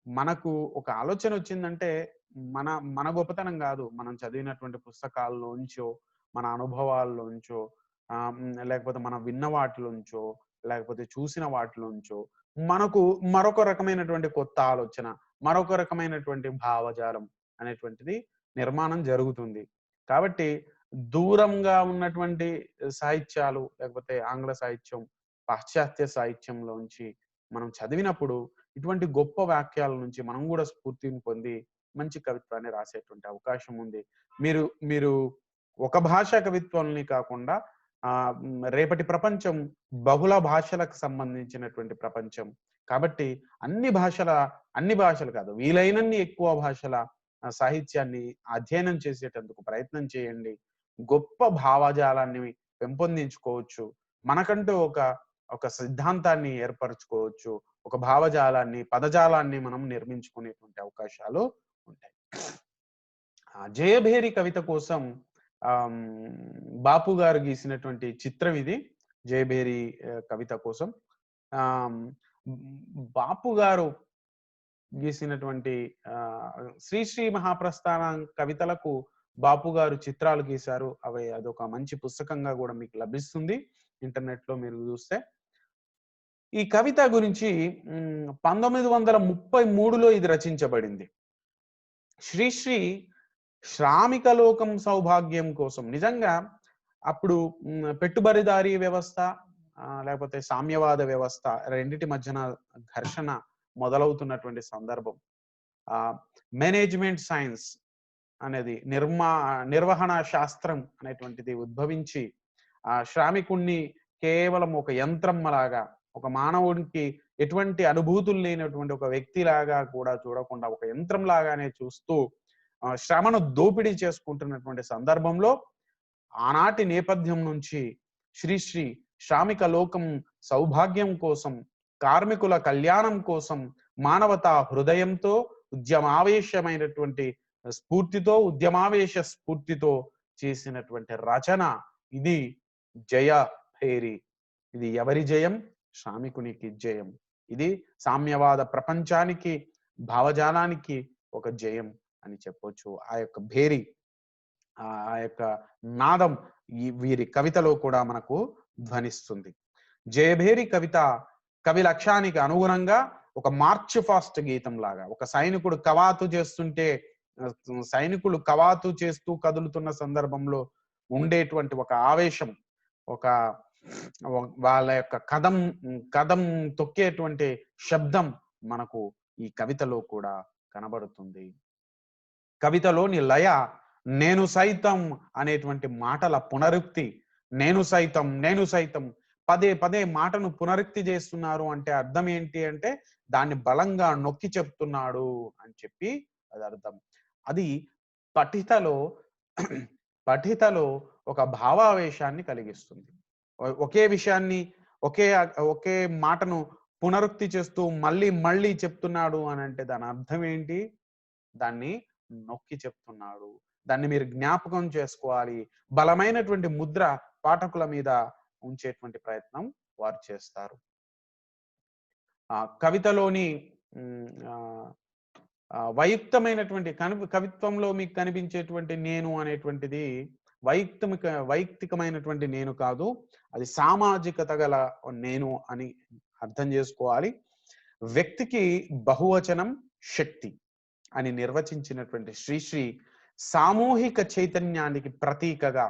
మనకు ఒక ఆలోచన వచ్చిందంటే మన గొప్పతనం కాదు, మనం చదివినటువంటి పుస్తకాల్లోంచో, మన అనుభవాల్లోంచో, లేకపోతే మనం విన్న వాటిలోంచో, లేకపోతే చూసిన వాటిలోంచో మనకు మరొక రకమైనటువంటి కొత్త ఆలోచన, మరొక రకమైనటువంటి భావజాలం అనేటువంటిది నిర్మాణం జరుగుతుంది. కాబట్టి దూరంగా ఉన్నటువంటి సాహిత్యాలు, లేకపోతే ఆంగ్ల సాహిత్యం, పాశ్చాత్య సాహిత్యంలోంచి మనం చదివినప్పుడు ఇటువంటి గొప్ప వాక్యాల నుంచి మనం కూడా స్ఫూర్తిని పొంది మంచి కవిత్వాన్ని రాసేటువంటి అవకాశం ఉంది. మీరు ఒక భాషా కవిత్వాన్ని కాకుండా రేపటి ప్రపంచం బహుళ భాషలకు సంబంధించినటువంటి ప్రపంచం కాబట్టి అన్ని భాషలు కాదు, వీలైనన్ని ఎక్కువ భాషల సాహిత్యాన్ని అధ్యయనం చేసేటందుకు ప్రయత్నం చేయండి. గొప్ప భావజాలాన్ని పెంపొందించుకోవచ్చు. మనకంటూ ఒక సిద్ధాంతాన్ని ఏర్పరచుకోవచ్చు. ఒక భావజాలాన్ని, పదజాలాన్ని మనం నిర్మించుకునేటువంటి అవకాశాలు ఉంటాయి. జయభేరి కవిత కోసం బాపు గారు గీసినటువంటి చిత్రం ఇది. జయభేరి కవిత కోసం. ఆహ్, బాపు గారు గీసినటువంటి శ్రీశ్రీ మహాప్రస్థానం కవితలకు బాపు గారు చిత్రాలు గీశారు. అదొక మంచి పుస్తకంగా గూడా మీకు లభిస్తుంది. ఇంటర్నెట్‌లో మీరు జూస్తే. ఈ కవిత గురించి 1933లో ఇది రచించబడింది. శ్రీశ్రీ శ్రామిక లోకం సౌభాగ్యం కోసం నిజంగా అప్పుడు పెట్టుబడిదారీ వ్యవస్థ లేకపోతే సామ్యవాద వ్యవస్థ రెండిటి మధ్యన ఘర్షణ మొదలవుతున్నటువంటి సందర్భం. మేనేజ్మెంట్ సైన్స్ అనేది నిర్వహణ శాస్త్రం అనేటువంటిది ఉద్భవించి శ్రామికుణ్ణి కేవలం ఒక యంత్రం లాగా, ఒక మానవుడికి ఎటువంటి అనుభూతులు లేనటువంటి ఒక వ్యక్తిలాగా కూడా చూడకుండా ఒక యంత్రం లాగానే చూస్తూ శ్రమను దోపిడీ చేసుకుంటున్నటువంటి సందర్భంలో ఆనాటి నేపథ్యం నుంచి శ్రీశ్రీ శ్రామిక లోకం సౌభాగ్యం కోసం, కార్మికుల కళ్యాణం కోసం మానవతా హృదయంతో ఉద్యమావేశమైనటువంటి ఉద్యమావేశ స్ఫూర్తితో చేసినటువంటి రచన ఇది జయభేరి. ఇది ఎవరి జయం? శ్రామికునికి జయం. ఇది సామ్యవాద ప్రపంచానికి, భావజాలానికి ఒక జయం అని చెప్పొచ్చు. ఆ యొక్క భేరి, ఆ యొక్క నాదం వీరి కవితలో కూడా మనకు ధ్వనిస్తుంది. జయభేరి కవిత కవి లక్ష్యానికి అనుగుణంగా ఒక మార్చ్ ఫాస్ట్ గీతం లాగా, ఒక సైనికుడు కవాతు చేస్తుంటే సైనికులు కవాతు చేస్తూ కదులుతున్న సందర్భంలో ఉండేటువంటి ఒక ఆవేశం, ఒక వాళ్ళ యొక్క కదం తొక్కేటువంటి శబ్దం మనకు ఈ కవితలో కూడా కనబడుతుంది. కవితలోని లయ నేను సైతం అనేటువంటి మాటల పునరుక్తి. నేను సైతం పదే పదే మాటను పునరుక్తి చేస్తున్నారు అంటే అర్థం ఏంటి అంటే దాన్ని బలంగా నొక్కి చెప్తున్నాడు అని చెప్పి అది అర్థం. అది పఠితలో పఠితలో ఒక భావావేశాన్ని కలిగిస్తుంది. ఒకే విషయాన్ని ఒకే మాటను పునరుక్తి చేస్తూ మళ్ళీ మళ్ళీ చెప్తున్నాడు అని అంటే దాని అర్థం ఏంటి? దాన్ని నొక్కి చెప్తున్నాడు. దాన్ని మీరు జ్ఞాపకం చేసుకోవాలి. బలమైనటువంటి ముద్ర పాఠకుల మీద ఉంచేటువంటి ప్రయత్నం వారు చేస్తారు. కవితలోని వైయుక్తమైనటువంటి కవిత్వంలో మీకు కనిపించేటువంటి నేను అనేటువంటిది వైయక్తికమైనటువంటి నేను కాదు. అది సామాజికత గల నేను అని అర్థం చేసుకోవాలి. వ్యక్తికి బహువచనం శక్తి అని నిర్వచించినటువంటి శ్రీశ్రీ సామూహిక చైతన్యానికి ప్రతీకగా,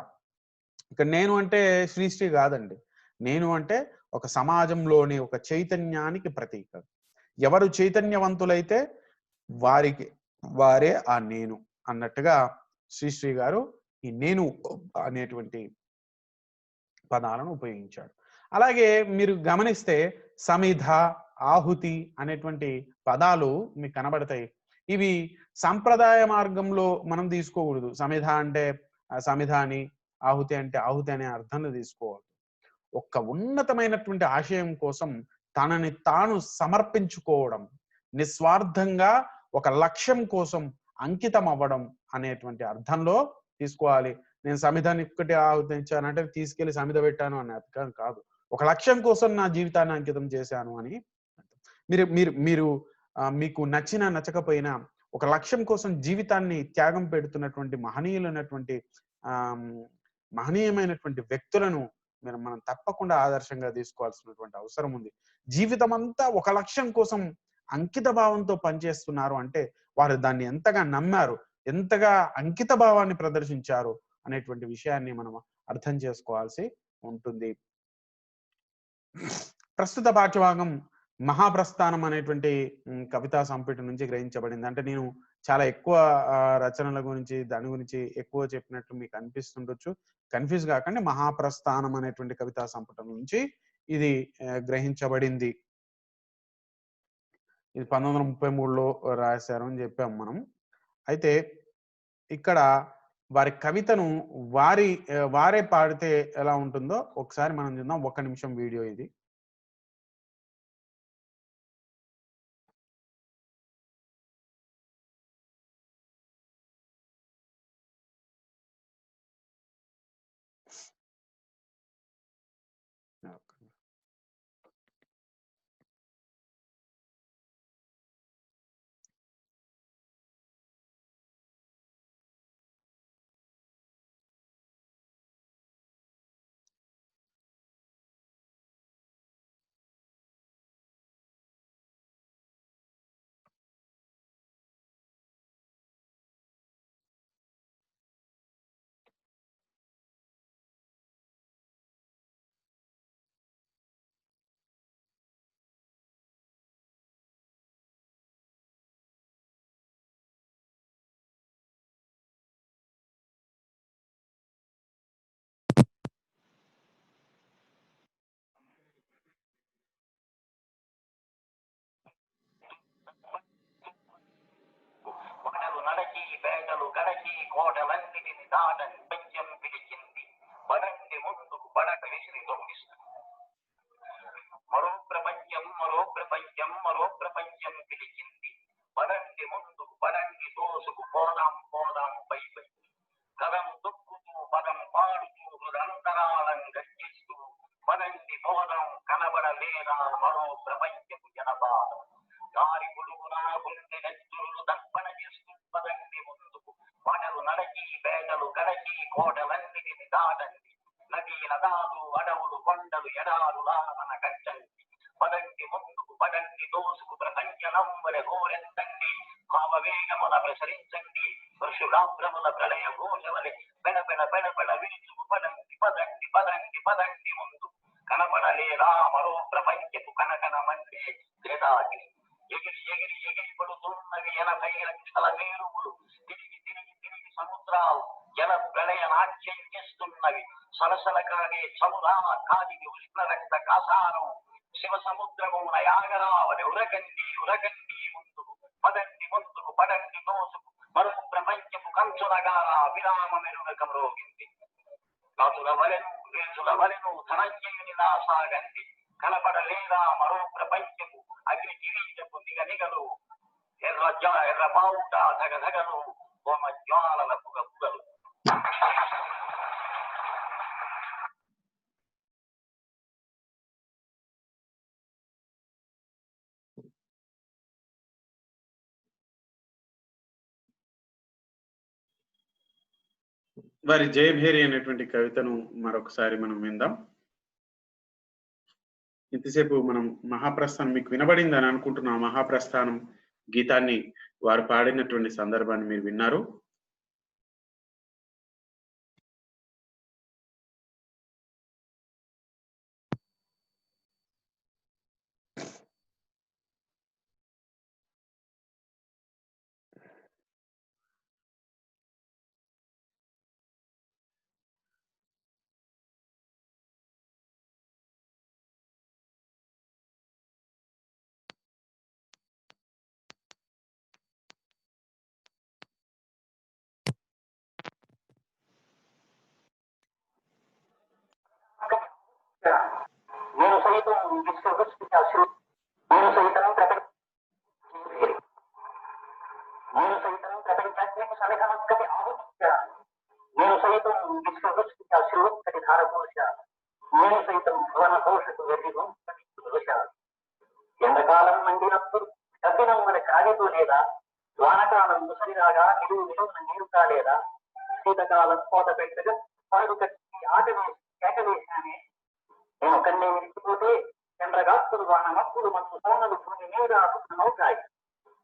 ఇక నేను అంటే శ్రీశ్రీ కాదండి. నేను అంటే ఒక సమాజంలోని ఒక చైతన్యానికి ప్రతీక. ఎవరు చైతన్యవంతులైతే వారే ఆ నేను అన్నట్టుగా శ్రీశ్రీ గారు ఈ నేను అనేటువంటి పదాలను ఉపయోగించాడు. అలాగే మీరు గమనిస్తే సమిధ, ఆహుతి అనేటువంటి పదాలు మీకు కనబడతాయి. ఇవి సంప్రదాయ మార్గంలో మనం తీసుకోకూడదు. సమిధ అంటే సమిధ అని, ఆహుతి అంటే ఆహుతి అనే అర్థంలో తీసుకోవాలి. ఒక్క ఉన్నతమైనటువంటి ఆశయం కోసం తనని తాను సమర్పించుకోవడం, నిస్వార్థంగా ఒక లక్ష్యం కోసం అంకితం అవ్వడం అనేటువంటి అర్థంలో తీసుకోవాలి. నేను సమిధాన్ని ఒక్కటి ఆహుతించానంటే తీసుకెళ్లి సమిధ పెట్టాను అనే అర్థం కాదు. ఒక లక్ష్యం కోసం నా జీవితాన్ని అంకితం చేశాను అని. మీరు మీరు మీరు మీకు నచ్చకపోయినా ఒక లక్ష్యం కోసం జీవితాన్ని త్యాగం పెడుతున్నటువంటి మహనీయమైనటువంటి వ్యక్తులను మనం తప్పకుండా ఆదర్శంగా తీసుకోవాల్సినటువంటి అవసరం ఉంది. జీవితం అంతా ఒక లక్ష్యం కోసం అంకిత భావంతో పనిచేస్తున్నారు అంటే వారు దాన్ని ఎంతగా నమ్మారు, ఎంతగా అంకిత భావాన్ని ప్రదర్శించారు అనేటువంటి విషయాన్ని మనం అర్థం చేసుకోవాల్సి ఉంటుంది. ప్రస్తుత పాఠ్యభాగం మహాప్రస్థానం అనేటువంటి కవితా సంపుటి నుంచి గ్రహించబడింది. అంటే నేను చాలా ఎక్కువ రచనల గురించి దాని గురించి ఎక్కువ చెప్పినట్టు మీకు అనిపిస్తుండొచ్చు. కన్ఫ్యూజ్ కాకండి. మహాప్రస్థానం అనేటువంటి కవితా సంపుటం నుంచి ఇది గ్రహించబడింది. ఇది 1933లో రాశారు అని చెప్పాం మనం. అయితే ఇక్కడ వారి కవితను వారే పాడితే ఎలా ఉంటుందో ఒకసారి మనం చూద్దాం. 1 నిమిషం వీడియో ఇది. ఓకే. వానలు నడచి పేటలు గడచి కోటలన్నిటిని దాటని పంచం పిలిచింది. పడండి ముందుకు పడక విసిరి తొమ్మిస్తుంది. మరో ప్రపంచం మరో ప్రపంచం మరో ప్రపంచం పిలిచింది. పడండి ముందుకు పడండి తోసుకు పోదాం పోదాం పై పై. కలం తొక్కుతూ పదం పాడుతూ హృదంతరాళం గర్జిస్తూ పదండి పోదాం కనబడలేదా మరో ప్రపంచపు జనపాదం. దారి పొడుగునా గుండె నెత్తురులు దర్పణ చేస్తూ పదండి ముందుకు. వానలు నడచి పేటలు గడచి కోటలన్నిటిని దాటండి. నదీ నదాలు అడవులు కొండలు ఎడారులా మన కట్టండి. పదండి ముందుకు పదండి దోసుకు ప్రపంచ నమ్మల గోరెత్తండి. భావవేగముల ప్రసరించండి. పరశురాబ్రముల ప్రళయ ఘోషవలె పెడపెడ పెడపెడ విరుచుకు పదండి పదండి పదండి పదండి ముందు. కనపడలేదా మరో ప్రపంచపు కనకనమంటే క్రీడాగిరి. ఎగిరి ఎగిరి ఎగిరి పడుతున్నవి 80 లక్షల మేరువులు. తిరిగి తిరిగి తిరిగి సముద్రాలు జల ప్రళయ నాట్యం చేస్తున్నవి. సలసల కాగే చమురా కాదికి ఉష్ణ రక్త కాసారం. శివ సముద్రము నయాగరావని ఉరకండి ఉరకండి ముందుకు. పదండి ముందుకు పడండి దోసుకు. మరో ప్రపంచపు కంచునగారా విరామ మెరుగక మ్రోగింది. రాజుల వలెను రేసుల వలెను ధనంజయుని సాగండి. కనపడలేదా మరో ప్రపంచపు అగ్ని కిరీటపు నిగనిగలు. ఎర్ర బావుట ధగధగలు హోమ జ్వాలల పుగ పుగలు. వారి జయభేరి అనేటువంటి కవితను మరొకసారి మనం విందాం. ఇంతసేపు మనం మహాప్రస్థానం మీకు వినబడిందని అనుకుంటున్నా. మహాప్రస్థానం గీతాన్ని వారు పాడినటువంటి సందర్భాన్ని మీరు విన్నారు. నేను సైతం విశ్వవిద్యాసులు నేను సైతం నేను సైతం ప్రపంచాత్మక సమిధమక్కటి ఆహుతించాను. నేను సైతం విశ్వవిద్యాసులోక్కటి ధారపోశాను. నేను సైతం భువన పోషకు వెళ్ళి దోశాను. ఎండకాలం మండినప్పుడు కఠినం మన కాగితో లేదా వానకాలం ముసలిరాగా నిలువు నిలువున నీరు కాలేదా. శీతకాలం కోత పెట్టగా పాడు కట్టి ఆట వేసి కేట వేశానే. నేను కన్నే విడిచిపోతే చంద్రగాత్తులు వానమప్పుడు మనసు సోనలు భూమి మీద నౌకాయి.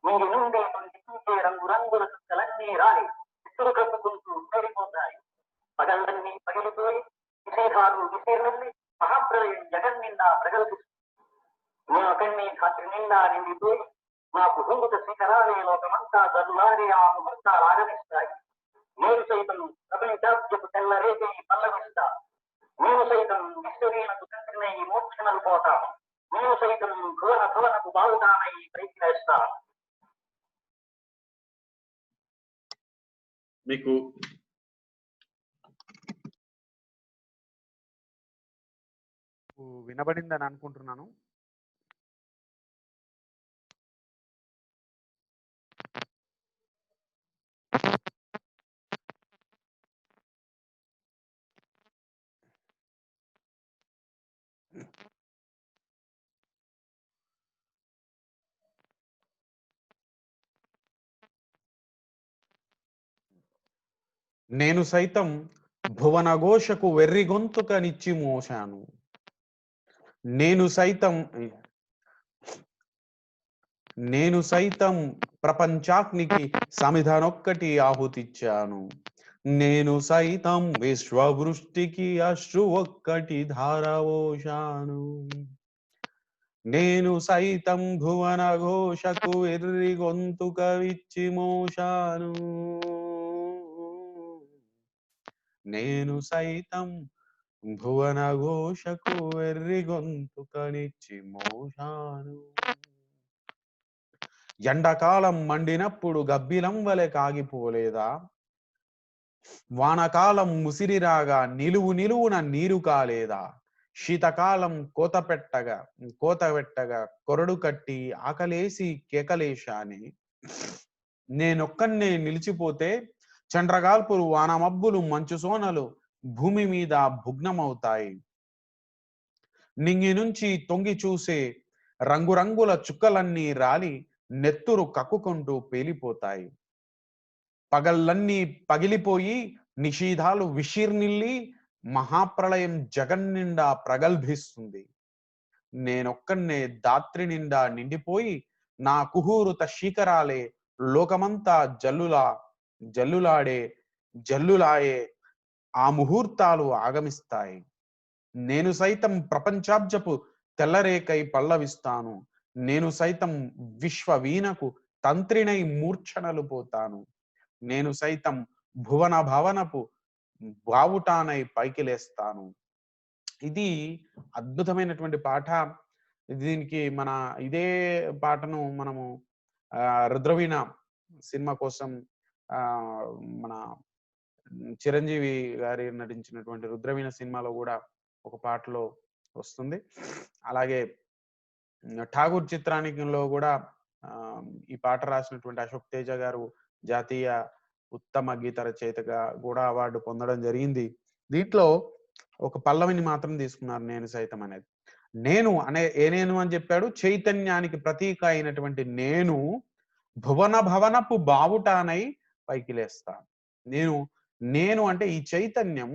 నీటి నుండి పండించే రంగురంగుల చుక్కలన్నీ రాలి చిత్తులు కప్పుకుంటూ పేరిపోతాయి. పగలన్నీ పగిలిపోయి నిషేధాలు విశీర్ణుల్ని మహాప్రలయం జగన్ నిండా ప్రగల్భిస్తుంది. నేను కన్నీ ధాత్రి నిండా నిండిపోయి నాకు హుంగుత శిఖరాలే లోకమంతా దల్లారి ఆ ముహూర్తాలు ఆగమిస్తాయి. నేను సైతం ప్రపంచాబ్జపు తెల్లరేపే పల్లవిస్తా. నేను సైతం విశ్వవీణకు తండ్రినై మోక్షణలు పోతాను. నేను సైతం భువన భువనకు బావుతానై పైకి వేస్తాను. మీకు వినబడిందని అనుకుంటున్నాను. నేను సైతం భువనఘోషకు వెర్రి గొంతుకనిచ్చి మోశాను. నేను సైతం నేను సైతం ప్రపంచాగ్నికి సమిధనొక్కటి ఆహుతిచ్చాను. నేను సైతం విశ్వవృష్టికి అశ్రు ఒక్కటి ధారవోశాను. నేను సైతం భువన ఘోషకు ఎర్రి గొంతుక విచ్చి మోశాను. నేను సైతం భువన ఘోషకు ఎర్రి గొంతుకనిచ్చి మోశాను. ఎండాకాలం మండినప్పుడు గబ్బిలం వలె కాగిపోలేదా? వానకాలం ముసిరిరాగా నిలువున నీరు కాలేదా? శీతకాలం కోత పెట్టగా కొరడు కట్టి ఆకలేసి కేకలేశాని. నేనొక్కన్నే నిలిచిపోతే చండ్రగాల్పులు వానమబ్బులు మంచు సోనలు భూమి మీద భుగ్నమవుతాయి. నింగి నుంచి తొంగి చూసే రంగురంగుల చుక్కలన్నీ రాలి నెత్తురు కక్కుకుంటూ పేలిపోతాయి. పగళ్ళన్నీ పగిలిపోయి నిషీధాలు విషీర్నిల్లి మహాప్రళయం జగన్నిండా ప్రగల్భిస్తుంది. నేనొక్కన్నే దాత్రి నిండా నిండిపోయి నా కుహూరుత శీకరాలే లోకమంతా జల్లులాయే ఆ ముహూర్తాలు ఆగమిస్తాయి. నేను సైతం ప్రపంచాబ్జపు తెల్లరేకై పల్లవిస్తాను. నేను సైతం విశ్వ వీణకు తంత్రినై మూర్ఛనలు పోతాను. నేను సైతం భువన భవనపు బావుటానై పైకి లేస్తాను. ఇది అద్భుతమైనటువంటి పాట. దీనికి ఇదే పాటను మనము రుద్రవీణ సినిమా కోసం మన చిరంజీవి గారి నటించినటువంటి రుద్రవీణ సినిమాలో కూడా ఒక పాటలో వస్తుంది. అలాగే ఠాగూర్ చిత్రానికిలో కూడా ఈ పాట రాసినటువంటి అశోక్ తేజ గారు జాతీయ ఉత్తమ గీత రచయితగా కూడా అవార్డు పొందడం జరిగింది. దీంట్లో ఒక పల్లవిని మాత్రం తీసుకున్నారు, నేను సైతం అనేది. నేను అని చెప్పాడు. చైతన్యానికి ప్రతీక అయినటువంటి నేను భువన భవనపు బావుటానై పైకి లేస్తాను. నేను అంటే ఈ చైతన్యం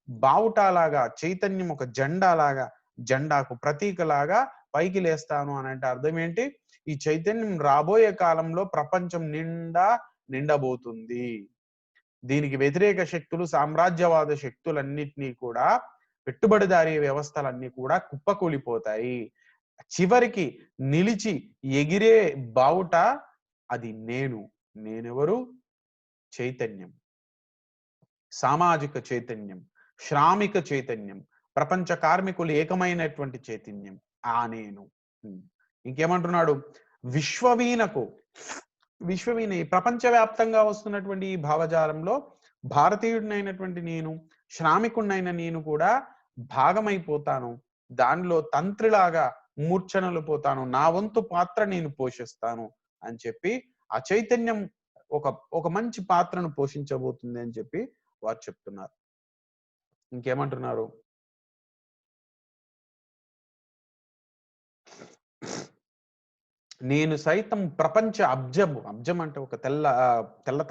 బావుటాలాగా, చైతన్యం ఒక జెండాలాగా, జెండాకు ప్రతీకలాగా పైకి లేస్తాను అని అంటే అర్థం ఏంటి? ఈ చైతన్యం రాబోయే కాలంలో ప్రపంచం నిండబోతుంది. దీనికి వ్యతిరేక శక్తులు, సామ్రాజ్యవాద శక్తులన్నిటినీ కూడా, పెట్టుబడిదారీ వ్యవస్థలన్నీ కూడా కుప్పకూలిపోతాయి. చివరికి నిలిచి ఎగిరే బావుట అది నేనెవరు? చైతన్యం, సామాజిక చైతన్యం, శ్రామిక చైతన్యం, ప్రపంచ కార్మికులు ఏకమైనటువంటి చైతన్యం ఆ నేను. ఇంకేమంటున్నాడు? విశ్వవీణ ప్రపంచవ్యాప్తంగా వస్తున్నటువంటి ఈ భావజాలంలో భారతీయుడినైనటువంటి నేను, శ్రామికుడినైన నేను కూడా భాగమైపోతాను. దానిలో తంత్రిలాగా మూర్ఛనలు పోతాను. నా వంతు పాత్ర నేను పోషిస్తాను అని చెప్పి ఆ చైతన్యం ఒక మంచి పాత్రను పోషించబోతుంది అని చెప్పి వారు చెప్తున్నారు. ఇంకేమంటున్నారు? నేను సైతం ప్రపంచ అబ్జం అంటే ఒక తెల్ల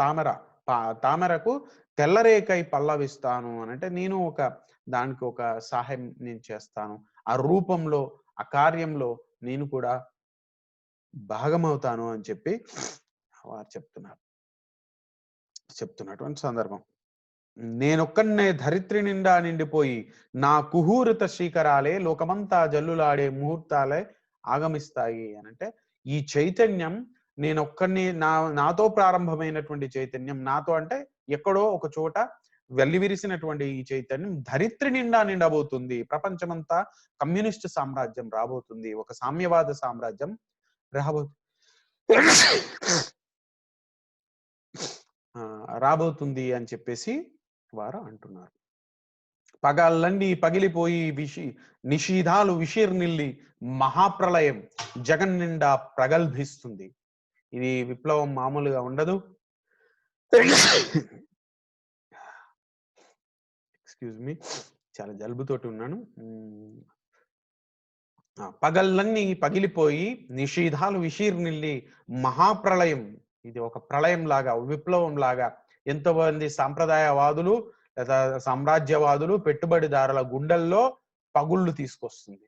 తామరకు తెల్లరేకై పల్లవిస్తాను అని అంటే నేను దానికి ఒక సహాయం నేను చేస్తాను. ఆ రూపంలో, ఆ కార్యంలో నేను కూడా భాగమవుతాను అని చెప్పి వారు చెప్తున్నటువంటి సందర్భం. నేనొక్కన్నే ధరిత్రి నిండా నిండిపోయి నా కుహూరిత శ్రీకరాలే లోకమంతా జల్లులాడే ముహూర్తాలే ఆగమిస్తాయి అనంటే ఈ చైతన్యం నేనొక్కడిని నాతో ప్రారంభమైనటువంటి చైతన్యం, నాతో అంటే ఎక్కడో ఒక చోట వెల్లివిరిసినటువంటి ఈ చైతన్యం ధరిత్రి నిండా నిండబోతుంది. ప్రపంచమంతా కమ్యూనిస్ట్ సామ్రాజ్యం రాబోతుంది, ఒక సామ్యవాద సామ్రాజ్యం రాబోతుంది అని చెప్పేసి వారు అంటున్నారు. పగాళ్ళన్నీ పగిలిపోయి నిషీధాలు విషీర్నిల్లి మహాప్రళయం జగన్ నిండా ప్రగల్భిస్తుంది. ఇది విప్లవం మామూలుగా ఉండదు. ఎక్స్క్యూజ్ మీ, చాలా జలుబుతోటి ఉన్నాను. పగళ్ళన్నీ పగిలిపోయి నిషీధాలు విషీర్నిల్లి మహాప్రళయం, ఇది ఒక ప్రళయం లాగా, విప్లవం లాగా ఎంతోమంది సాంప్రదాయవాదులు లేదా సామ్రాజ్యవాదులు పెట్టుబడిదారుల గుండెల్లో పగుళ్ళు తీసుకొస్తుంది.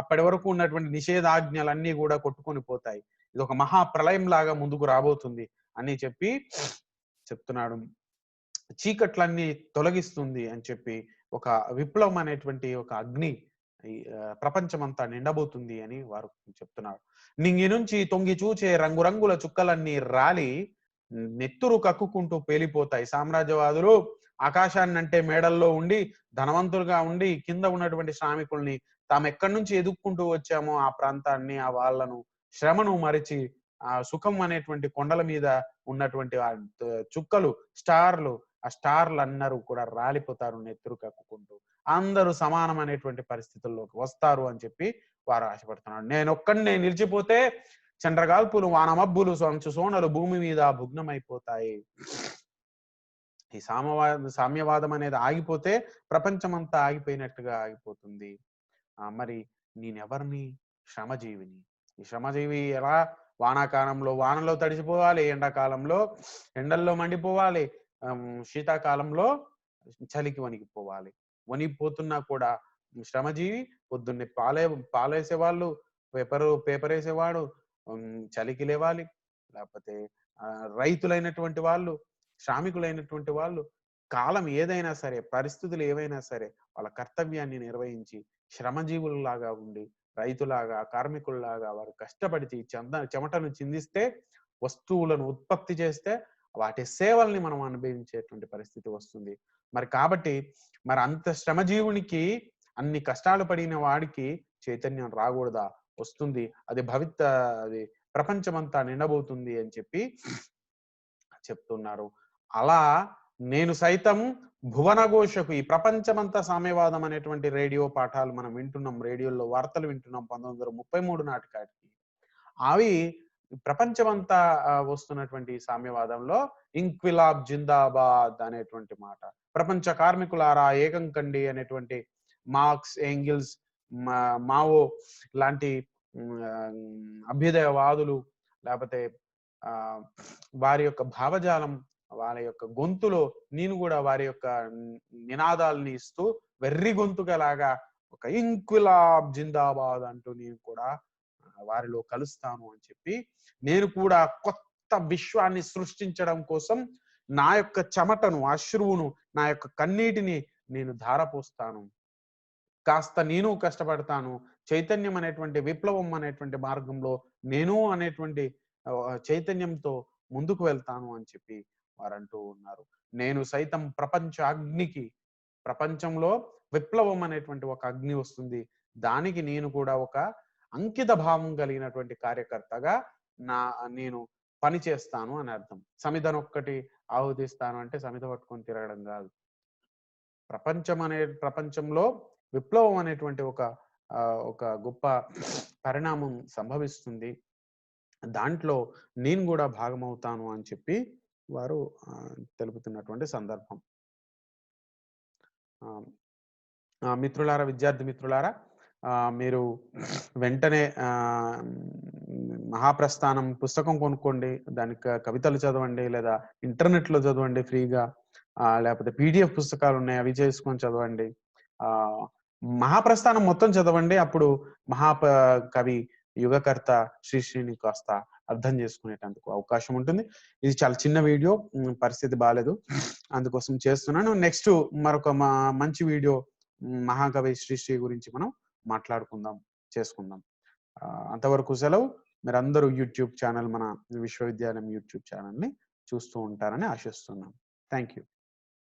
అప్పటి వరకు ఉన్నటువంటి నిషేధాజ్ఞలన్నీ కూడా కొట్టుకొని పోతాయి. ఇది ఒక మహా ప్రళయం లాగా ముందుకు రాబోతుంది అని చెప్పి చెప్తున్నాడు. చీకట్లన్నీ తొలగిస్తుంది అని చెప్పి ఒక విప్లవం అనేటువంటి ఒక అగ్ని ప్రపంచమంతా నిండబోతుంది అని వారు చెప్తున్నారు. నింగి నుంచి తొంగి చూచే రంగురంగుల చుక్కలన్నీ రాలి నెత్తురు కక్కుకుంటూ పేలిపోతాయి. సామ్రాజ్యవాదులు ఆకాశాన్నంటే మేడల్లో ఉండి ధనవంతులుగా ఉండి కింద ఉన్నటువంటి శ్రామికుల్ని తాము ఎక్కడి నుంచి ఎదుక్కుంటూ వచ్చామో ఆ ప్రాంతాన్ని ఆ వాళ్ళను శ్రమను మరిచి ఆ సుఖం అనేటువంటి కొండల మీద ఉన్నటువంటి ఆ చుక్కలు స్టార్లు ఆ స్టార్లు అందరూ కూడా రాలిపోతారు నెత్తురు కక్కుకుంటూ. అందరూ సమానం అనేటువంటి పరిస్థితుల్లోకి వస్తారు అని చెప్పి వారు ఆశపడుతున్నారు. నేనొక్కడినే నిలిచిపోతే చంద్రగాల్పులు వానమబ్బులు సంచు సోనలు భూమి మీద భుగ్నమైపోతాయి. ఈ సామ్యవాదం అనేది ఆగిపోతే ప్రపంచమంతా ఆగిపోయినట్టుగా ఆగిపోతుంది. మరి నేనెవరిని? శ్రమజీవిని. ఈ శ్రమజీవి ఎలా? వానాకాలంలో వానలో తడిసిపోవాలి, ఎండాకాలంలో ఎండల్లో మండిపోవాలి, శీతాకాలంలో చలికి వణికిపోవాలి. వణికిపోతున్నా కూడా శ్రమజీవి పొద్దున్నే పాలేసేవాళ్ళు, పేపర్ వేసేవాడు చలికి లేవాలి. లేకపోతే రైతులైనటువంటి వాళ్ళు, శ్రామికులైనటువంటి వాళ్ళు కాలం ఏదైనా సరే, పరిస్థితులు ఏవైనా సరే వాళ్ళ కర్తవ్యాన్ని నిర్వహించి శ్రమజీవుల్లాగా ఉండి రైతులాగా, కార్మికుల్లాగా వారు కష్టపడి చెమటను చిందిస్తే వస్తువులను ఉత్పత్తి చేస్తే వాటి సేవల్ని మనం అనుభవించేటువంటి పరిస్థితి వస్తుంది. మరి కాబట్టి మరి అంత శ్రమజీవునికి అన్ని కష్టాలు పడిన వాడికి చైతన్యం రాకూడదా? వస్తుంది. అది ప్రపంచమంతా నిండబోతుంది అని చెప్పి చెప్తున్నారు. అలా నేను సైతం భువనఘోషకు ఈ ప్రపంచమంతా సామ్యవాదం అనేటువంటి రేడియో పాఠాలు మనం వింటున్నాం, రేడియోలో వార్తలు వింటున్నాం 1933 నాటికాటికి. అవి ప్రపంచమంతా వస్తున్నటువంటి సామ్యవాదంలో ఇంక్విలాబ్ జిందాబాద్ అనేటువంటి మాట, ప్రపంచ కార్మికులారా ఏకం కండి అనేటువంటి మార్క్స్, ఏంగిల్స్, మావో లాంటి అభ్యుదయవాదులు లేకపోతే వారి యొక్క భావజాలం, వారి యొక్క గొంతులో నేను కూడా వారి యొక్క నినాదాలని ఇస్తూ వెర్రి గొంతుకలాగా ఒక ఇంక్విలాబ్ జిందాబాద్ అంటూ నేను కూడా వారిలో కలుస్తాను అని చెప్పి నేను కూడా కొత్త విశ్వాన్ని సృష్టించడం కోసం నా యొక్క చెమటను, అశ్రువును, నా యొక్క కన్నీటిని నేను ధారపోస్తాను. కాస్త నేను కష్టపడతాను. చైతన్యం అనేటువంటి విప్లవం అనేటువంటి మార్గంలో నేను అనేటువంటి చైతన్యంతో ముందుకు వెళ్తాను అని చెప్పి వారంటూ ఉన్నారు. నేను సైతం ప్రపంచంలో విప్లవం అనేటువంటి ఒక అగ్ని వస్తుంది. దానికి నేను కూడా ఒక అంకిత భావం కలిగినటువంటి కార్యకర్తగా నేను పని చేస్తాను అని అర్థం. సమిధనొక్కటి ఆహుతిస్తాను అంటే సమిధ పట్టుకొని తిరగడం కాదు. ప్రపంచంలో విప్లవం అనేటువంటి ఒక గొప్ప పరిణామం సంభవిస్తుంది. దాంట్లో నేను కూడా భాగమవుతాను అని చెప్పి వారు తెలుపుతున్నటువంటి సందర్భం. మిత్రులారా, విద్యార్థి మిత్రులారా, మీరు వెంటనే మహాప్రస్థానం పుస్తకం కొనుక్కోండి, దానికి కవితలు చదవండి, లేదా ఇంటర్నెట్లో చదవండి ఫ్రీగా, లేకపోతే PDF పుస్తకాలు ఉన్నాయి అవి చేసుకొని చదవండి. మహాప్రస్థానం మొత్తం చదవండి. అప్పుడు కవి యుగకర్త శ్రీశ్రీని కాస్త అర్థం చేసుకునేటందుకు అవకాశం ఉంటుంది. ఇది చాలా చిన్న వీడియో, పరిస్థితి బాలేదు, అందుకోసం చేస్తున్నాను. నెక్స్ట్ మరొక మంచి వీడియో మహాకవి శ్రీశ్రీ గురించి మనం చేసుకుందాం. అంతవరకు సెలవు. మీరందరూ యూట్యూబ్ ఛానల్, మన విశ్వవిద్యాలయం యూట్యూబ్ ఛానల్ని చూస్తూ ఉంటారని ఆశిస్తున్నాను. Thank you.